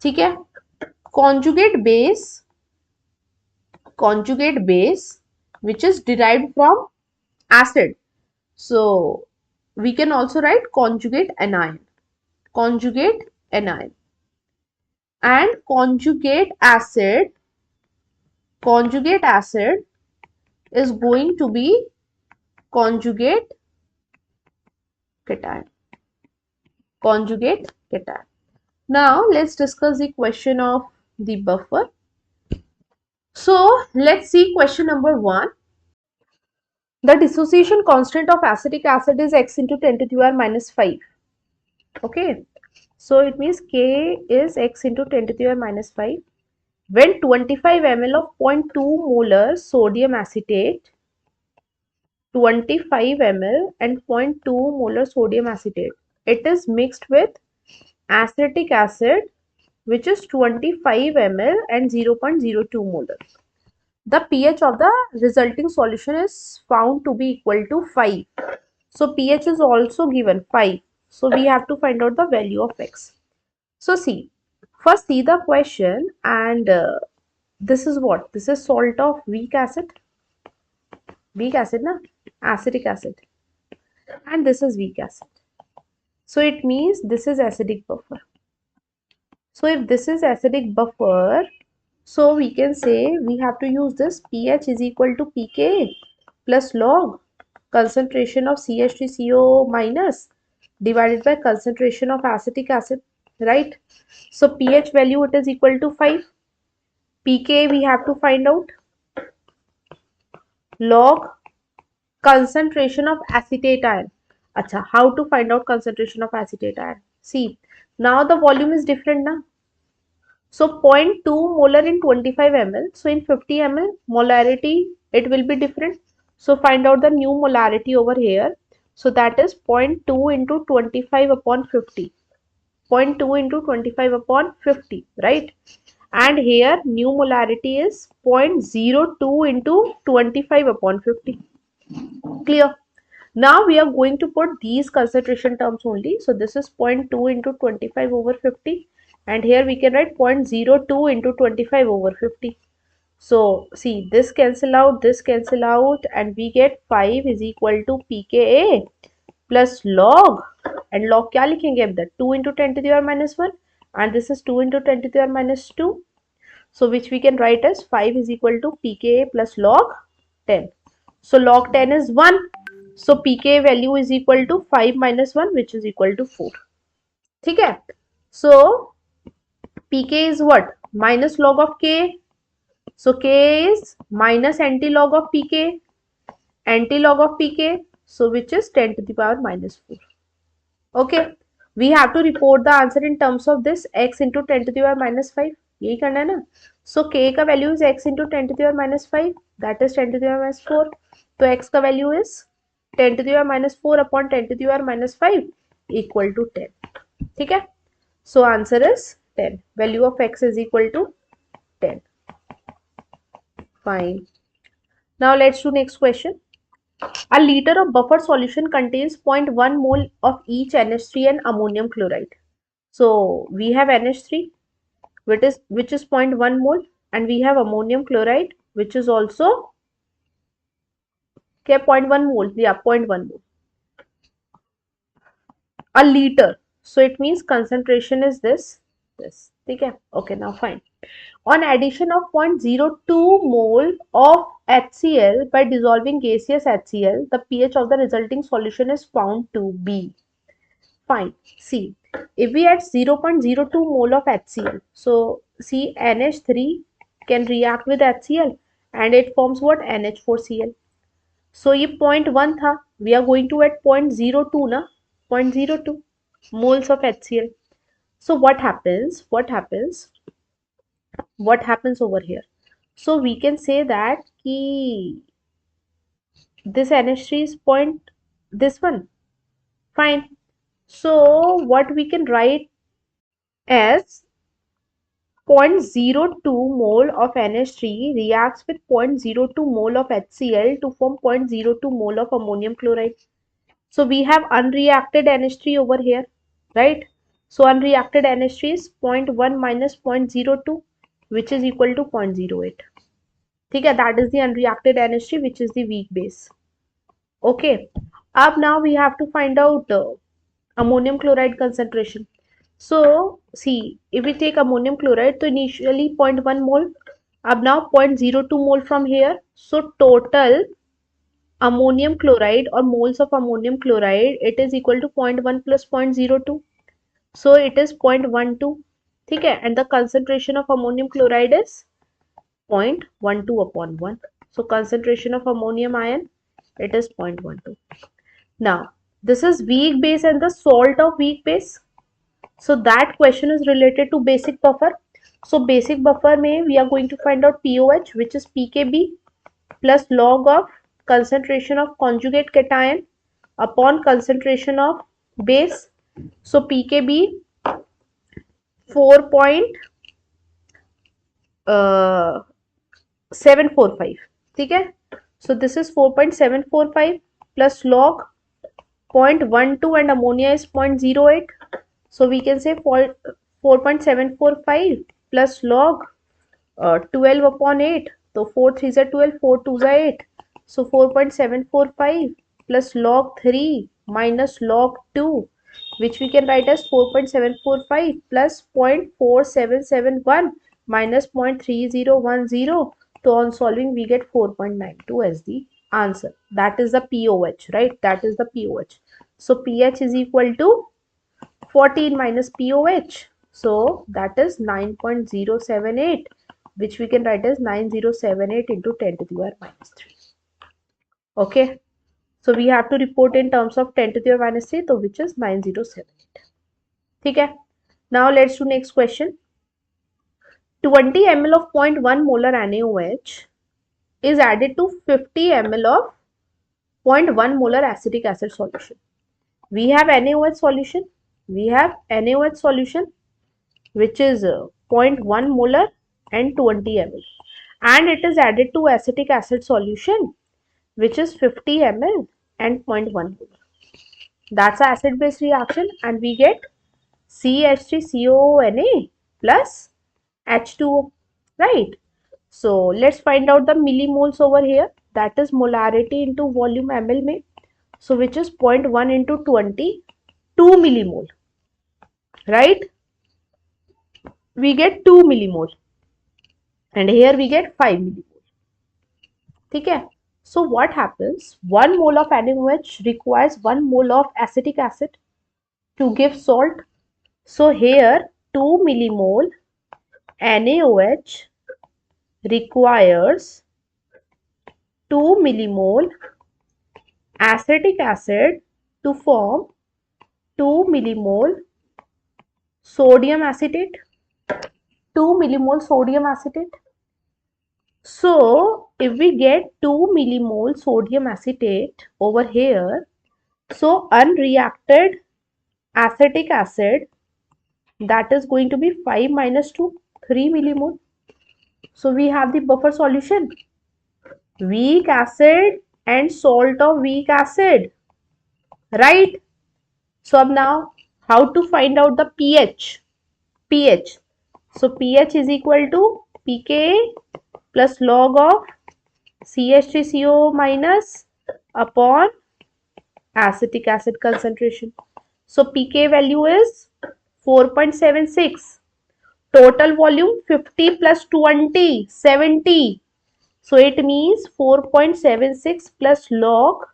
ठीक है, conjugate base which is derived from acid. So we can also write conjugate anion, and conjugate acid is going to be conjugate cation. Now let's discuss the question of the buffer. So let's see question number 1. The dissociation constant of acetic acid is x into 10 to the power minus 5. Okay, so it means K is x into 10 to the power minus 5. When 25 ml of 0.2 molar sodium acetate 25 ml and 0.2 molar sodium acetate. It is mixed with acetic acid, which is 25 ml and 0.02 molar. The pH of the resulting solution is found to be equal to 5. So pH is also given 5. So we have to find out the value of X. So first see the question, and this is what? This is salt of weak acid. Weak acid, na? Acetic acid. And this is weak acid. So it means this is acidic buffer. So if this is acidic buffer, so we can say we have to use this pH is equal to pK plus log concentration of CH3CO minus divided by concentration of acetic acid, right? So pH value, it is equal to 5. pK we have to find out, log concentration of acetate ion. Acha, how to find out concentration of acetate ion? See, now the volume is different na. So 0.2 molar in 25 ml. So in 50 ml molarity it will be different. So find out the new molarity over here. So that is 0.2 into 25 upon 50. 0.2 into 25 upon 50, right? And here new molarity is 0.02 into 25 upon 50. Clear? Now we are going to put these concentration terms only. So this is 0.2 into 25 over 50. And here we can write 0.02 into 25 over 50. So see, this cancel out, and we get 5 is equal to pKa plus log, and log क्या लिखेंगे अब तक? 2 into 10 to the power minus 1, and this is 2 into 10 to the power minus 2. So which we can write as 5 is equal to pKa plus log 10. So log 10 is 1. So pKa value is equal to 5 minus 1, which is equal to 4. ठीक है? So pK is what? Minus log of K. So K is minus anti-log of pK. Anti-log of pK. So which is 10 to the power minus 4. Okay. We have to report the answer in terms of this x into 10 to the power minus 5. यही करना है ना. So K का value is x into 10 to the power minus 5. That is 10 to the power minus 4. तो x का value is 10 to the power minus 4 upon 10 to the power minus 5 equal to 10. ठीक है? So answer is 10. Value of x is equal to 10. Fine. Now let's do next question. A liter of buffer solution contains 0.1 mole of each NH3 and ammonium chloride. So we have NH3, which is 0.1 mole, and we have ammonium chloride, which is also 0.1 mole. Yeah, 0.1 mole. A liter. So it means concentration is this. Okay. Okay, now fine. On addition of 0.02 mole of HCl by dissolving gaseous HCl, the pH of the resulting solution is found to be. Fine. See, if we add 0.02 mole of HCl, so see, NH3 can react with HCl and it forms what? NH4Cl. So ये 0.1 था, we are going to add 0.02 na, 0.02 moles of HCl. So what happens over here? So we can say that this NH3 is this one. Fine. So what we can write as 0.02 mole of NH3 reacts with 0.02 mole of HCl to form 0.02 mole of ammonium chloride. So we have unreacted NH3 over here, right? So unreacted NH3 is 0.1 minus 0.02, which is equal to 0.08. Okay, that is the unreacted NH3, which is the weak base. Okay, up now we have to find out ammonium chloride concentration. So see, if we take ammonium chloride, so initially 0.1 mole, अब now 0.02 mole from here. So total ammonium chloride or moles of ammonium chloride, it is equal to 0.1 plus 0.02. So it is 0.12. Okay, and the concentration of ammonium chloride is 0.12 upon 1. So concentration of ammonium ion, it is 0.12. Now this is weak base and the salt of weak base. So that question is related to basic buffer. So basic buffer mein we are going to find out POH, which is pKb plus log of concentration of conjugate cation upon concentration of base. So pKb 4.745, ठीक है. So this is 4.745 plus log 0.12 and ammonia is 0.08. So we can say 4.745 plus log 12 upon 8. So 4 3s are 12, 4 2s are 8. So 4.745 plus log 3 minus log 2, which we can write as 4.745 plus 0.4771 minus 0.3010. So on solving, we get 4.92 as the answer. That is the pOH, right? That is the pOH. So pH is equal to 14 minus pOH. So that is 9.078, which we can write as 9078 into 10 to the power minus 3. Okay. So we have to report in terms of 10 to the power minus 3, so which is 9078. Okay. Now let's do next question. 20 ml of 0.1 molar NaOH is added to 50 ml of 0.1 molar acetic acid solution. We have NaOH solution. We have NaOH solution, which is 0.1 molar and 20 ml, and it is added to acetic acid solution, which is 50 ml and 0.1 molar. That's an acid base reaction, and we get CH3COONA plus H2O, right? So let's find out the millimoles over here, that is molarity into volume ml में. So which is 0.1 into 20, 2 millimole, right? We get 2 millimole, and here we get 5 millimole. Okay. So what happens? 1 mole of NaOH requires 1 mole of acetic acid to give salt. So here 2 millimole NaOH requires 2 millimole acetic acid to form 2 millimole sodium acetate. 2 millimole sodium acetate. So if we get 2 millimole sodium acetate over here, so unreacted acetic acid, that is going to be 5 minus 2, 3 millimole. So we have the buffer solution, weak acid and salt of weak acid, right? So now how to find out the pH? pH. So pH is equal to pKa plus log of CH3CO minus upon acetic acid concentration. So pK value is 4.76. Total volume 50 plus 20, 70. So it means 4.76 plus log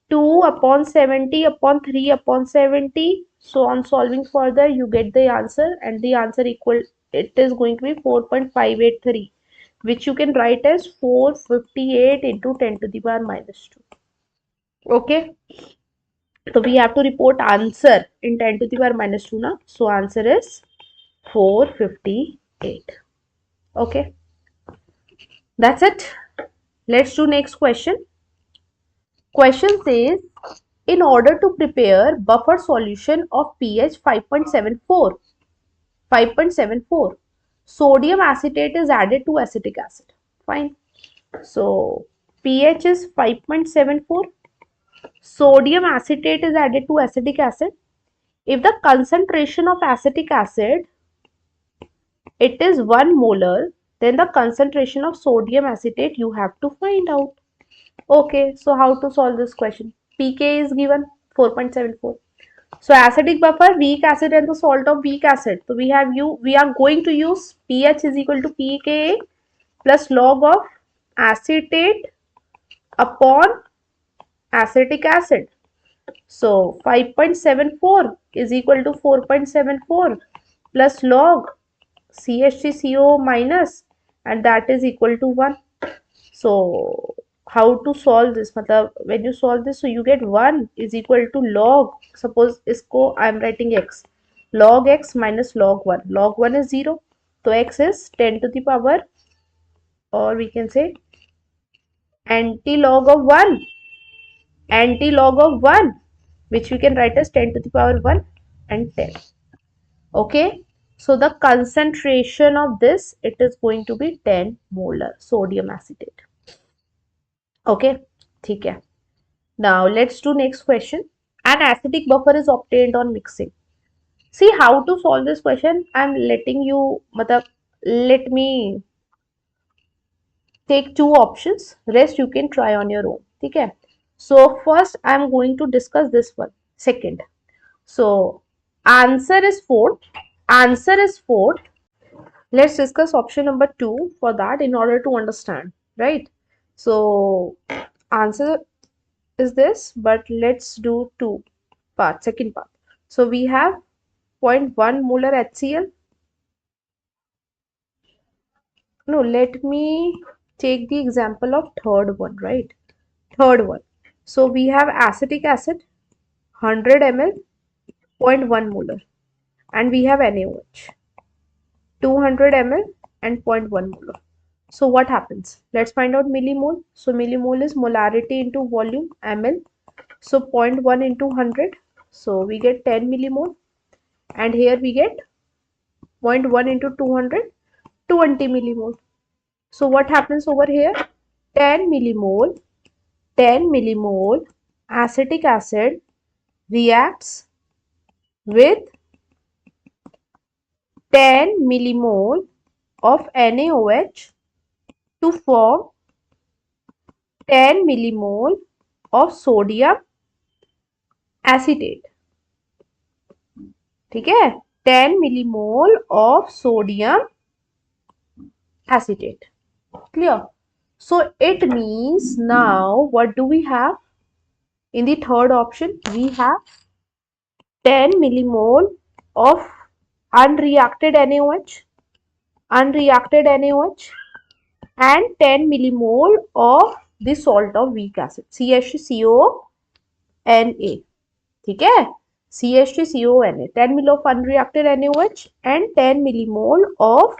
2 upon 70 upon 3 upon 70. So on solving further, you get the answer, and the answer equal, it is going to be 4.583, which you can write as 458 into 10 to the power minus 2. Okay. So we have to report answer in 10 to the power minus 2 now. So answer is 458. Okay. That's it. Let's do next question. Question says, in order to prepare buffer solution of pH 5.74, sodium acetate is added to acetic acid. Fine. So pH is 5.74. Sodium acetate is added to acetic acid. If the concentration of acetic acid, it is 1 molar, then the concentration of sodium acetate you have to find out. Okay, so how to solve this question? pK is given 4.74. So acidic buffer, weak acid and the salt of weak acid. So we are going to use pH is equal to pKa plus log of acetate upon acetic acid. So 5.74 is equal to 4.74 plus log CH3CO minus, and that is equal to 1. So how to solve this? When you solve this, so you get 1 is equal to log, suppose isko I am writing x, log x minus log 1. Log 1 is 0, so x is 10 to the power, or we can say anti-log of 1, anti-log of 1, which we can write as 10 to the power 1 and 10. Okay, so the concentration of this, it is going to be 10 molar sodium acetate. Okay, ठीक है. Now let's do next question. An acidic buffer is obtained on mixing. See how to solve this question. I'm letting you, let me take two options. Rest you can try on your own. Okay. So first I'm going to discuss this one. Second. So answer is 4. Answer is 4. Let's discuss option number 2 for that in order to understand. Right. So answer is this, but let's do two part, second part. So we have 0.1 molar HCl. No, let me take the example of third one, right? Third one. So we have acetic acid, 100 ml, 0.1 molar, and we have NaOH, 200 ml and 0.1 molar. So what happens? Let's find out millimole. So millimole is molarity into volume, ml. So 0.1 into 100. So we get 10 millimole, and here we get 0.1 into 200, 20 millimole. So what happens over here? 10 millimole, 10 millimole acetic acid reacts with 10 millimole of NaOH to form 10 millimole of sodium acetate. ठीक है? 10 millimole of sodium acetate. Clear? So it means now what do we have? In the third option, we have 10 millimole of unreacted NaOH, unreacted NaOH, and 10 millimole of the salt of weak acid, CH3CONA. ठीक है? CH3CONA, 10 ml of unreacted NaOH and 10 millimole of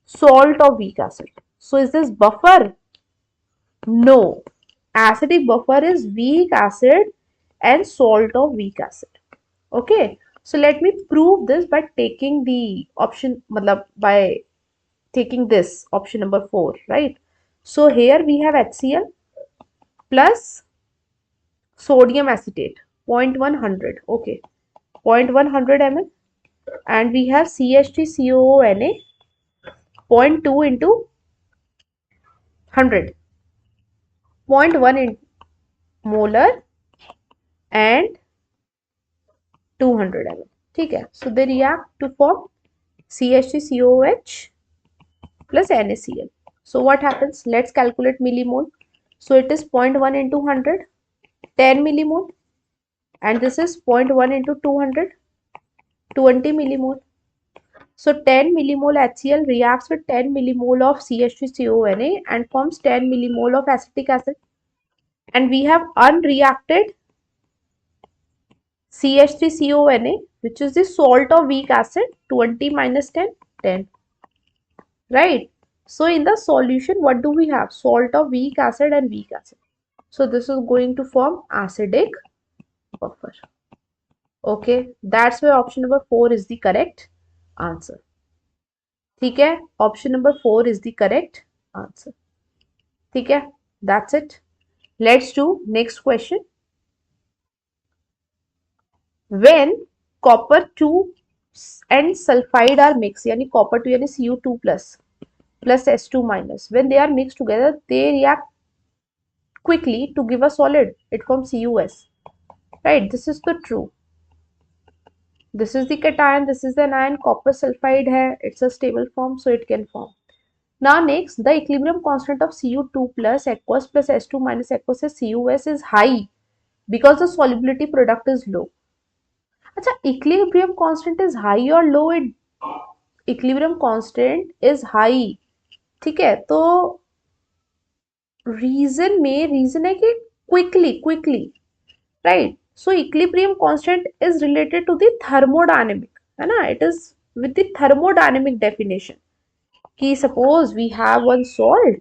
salt of weak acid. So is this buffer? No. Acidic buffer is weak acid and salt of weak acid. Okay. So let me prove this by taking the option, by taking this option number 4, right? So here we have HCl plus sodium acetate, 0.100, okay, 0.100 ml, and we have CH3COONA, 0.2 into 100, 0.1 in molar and 200 ml. ठीक है? So they react to form CH3COOH plus NaCl. So what happens? Let's calculate millimole. So it is 0.1 into 100, 10 millimole, and this is 0.1 into 200, 20 millimole. So 10 millimole HCl reacts with 10 millimole of CH3CONA and forms 10 millimole of acetic acid. And we have unreacted CH3CONA, which is the salt of weak acid, 20 minus 10, 10. Right? So in the solution, what do we have? Salt of weak acid and weak acid. So this is going to form acidic buffer. Okay, that's why option number 4 is the correct answer. ठीक है? Option number 4 is the correct answer. ठीक है? That's it. Let's do next question. When copper 2 and sulfide are mixed, यानी copper 2 यानी Cu2 plus S2 minus, when they are mixed together, they react quickly to give a solid. It forms CuS. Right? This is the true. This is the cation, this is the anion, copper sulfide hai, it's a stable form, so it can form. Now next, the equilibrium constant of Cu2 plus aqueous plus S2 minus aqueous CuS is high because the solubility product is low. अच्छा, equilibrium constant is high or low? Equilibrium constant is high. ठीक है, तो reason है कि quickly, right? So equilibrium constant is related to the thermodynamic, है ना? It is with the thermodynamic definition. कि suppose we have one salt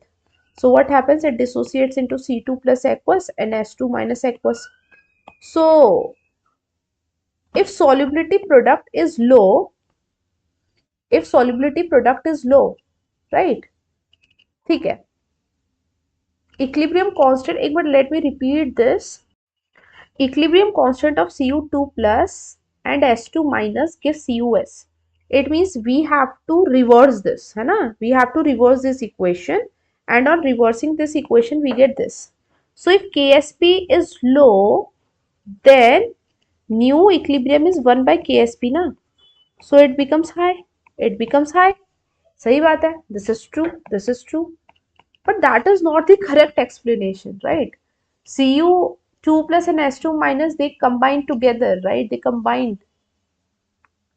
So what happens? It dissociates into C2 plus aqueous and S2 minus aqueous. So if solubility product is low, right? ठीक है. Equilibrium constant, एक बार let me repeat this. Equilibrium constant of Cu2 plus and S2 minus gives Cus. It means we have to reverse this, है ना? We have to reverse this equation, and on reversing this equation we get this. So if Ksp is low, then new equilibrium is 1 by Ksp ना. So it becomes high. It becomes high. सही बात है. This is true. This is true. But that is not the correct explanation, right? Cu2 plus and S2 minus, they combine together, right? They combined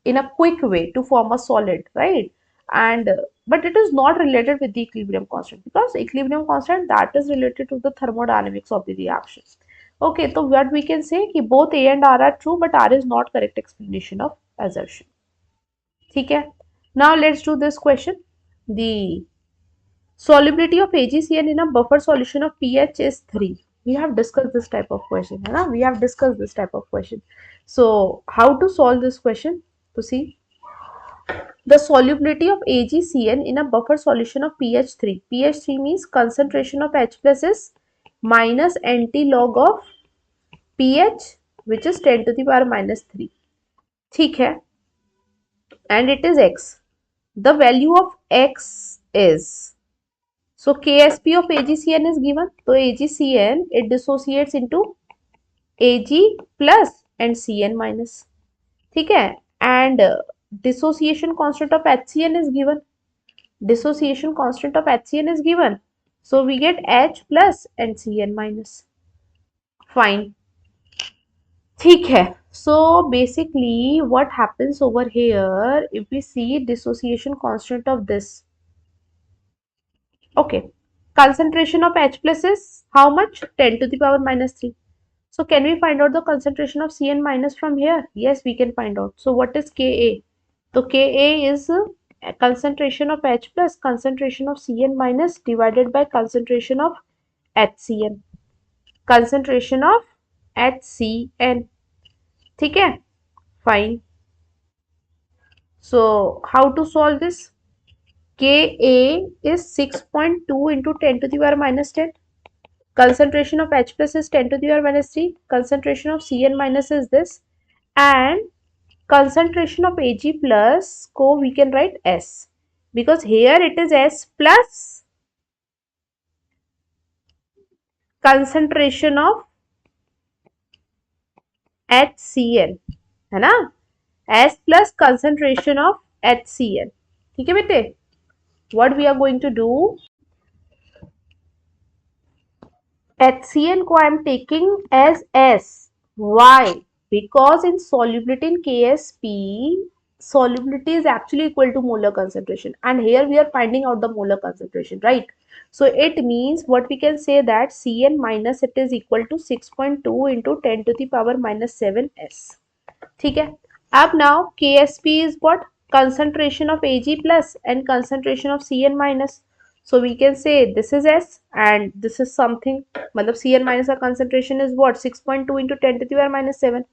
in a quick way to form a solid, right? And but it is not related with the equilibrium constant, because equilibrium constant, that is related to the thermodynamics of the reactions. Okay, so what we can say कि both A and R are true, but R is not correct explanation of assertion. ठीक है? Now let's do this question. The solubility of AgCN in a buffer solution of pH is 3. We have discussed this type of question, है ना? We have discussed this type of question. So how to solve this question? To see, the solubility of AgCN in a buffer solution of pH 3. pH 3 means concentration of H plus is minus NT log of pH, which is 10 to the power minus 3. ठीक है? And it is X. The value of X is, so Ksp of AgCN is given. So AgCN, it dissociates into Ag plus and Cn minus. ठीक है? And dissociation constant of HCN is given. Dissociation constant of HCN is given. So we get H plus and Cn minus. Fine. ठीक है. So basically what happens over here, if we see dissociation constant of this. Okay. Concentration of H plus is how much? 10 to the power minus 3. So can we find out the concentration of Cn minus from here? Yes, we can find out. So what is Ka? So Ka is concentration of H plus concentration of Cn minus divided by concentration of HCN. Concentration of HCN. ठीक है? Fine. So how to solve this? Ka is 6.2 into 10 to the power minus 10. Concentration of H plus is 10 to the power minus 3. Concentration of Cn minus is this. And concentration of Ag plus को we can write S, because here it is S plus concentration of HCl, है ना? S plus concentration of HCl. ठीक है बेटे? What we are going to do? HCl को I am taking as S. Why? Because in solubility in Ksp, solubility is actually equal to molar concentration, and here we are finding out the molar concentration, right? So it means what we can say that Cn minus it is equal to 6.2 into 10 to the power minus 7 S. ठीक है? अब now Ksp is what? Concentration of Ag plus and concentration of Cn minus. So we can say this is S and this is something. मतलब Cn minus का concentration is what? 6.2 into 10 to the power minus 7.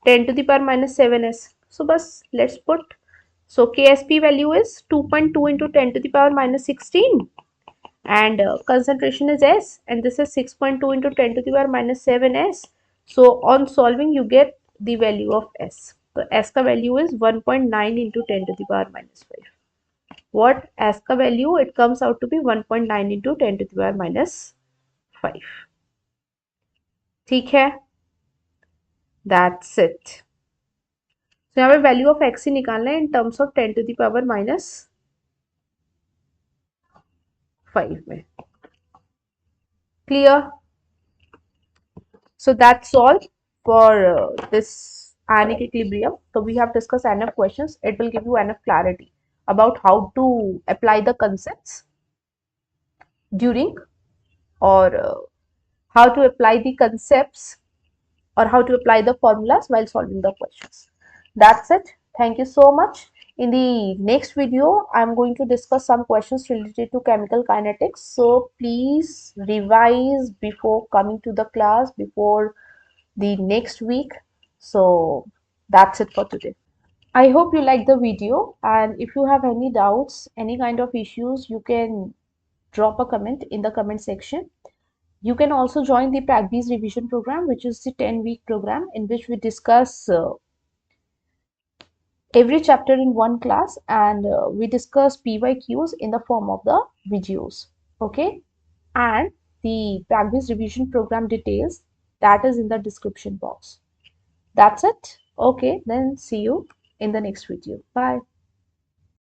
10 to the power minus 7s. So bas let's put. So Ksp value is 2.2 into 10 to the power minus 16. And concentration is S, and this is 6.2 into 10 to the power minus 7s. So on solving you get the value of S. So S का value is 1.9 into 10 to the power minus 5. What? S का value, it comes out to be 1.9 into 10 to the power minus 5. ठीक है? That's it. So यहाँ पे value of x ही निकालना है in terms of 10 to the power minus 5 में. Clear? So that's all for this ionic equilibrium. So we have discussed enough questions. It will give you enough clarity about how to apply the concepts during, or how to apply the concepts, or how to apply the formulas while solving the questions. That's it. Thank you so much. In the next video, I'm going to discuss some questions related to chemical kinetics. So please revise before coming to the class, before the next week. So that's it for today. I hope you like the video, and if you have any doubts, any kind of issues, you can drop a comment in the comment section. You can also join the PracBee's revision program, which is the 10-week program in which we discuss every chapter in one class, and we discuss PYQs in the form of the videos. Okay, and the PracBee's revision program details, that is in the description box. That's it. Okay, then see you in the next video. Bye.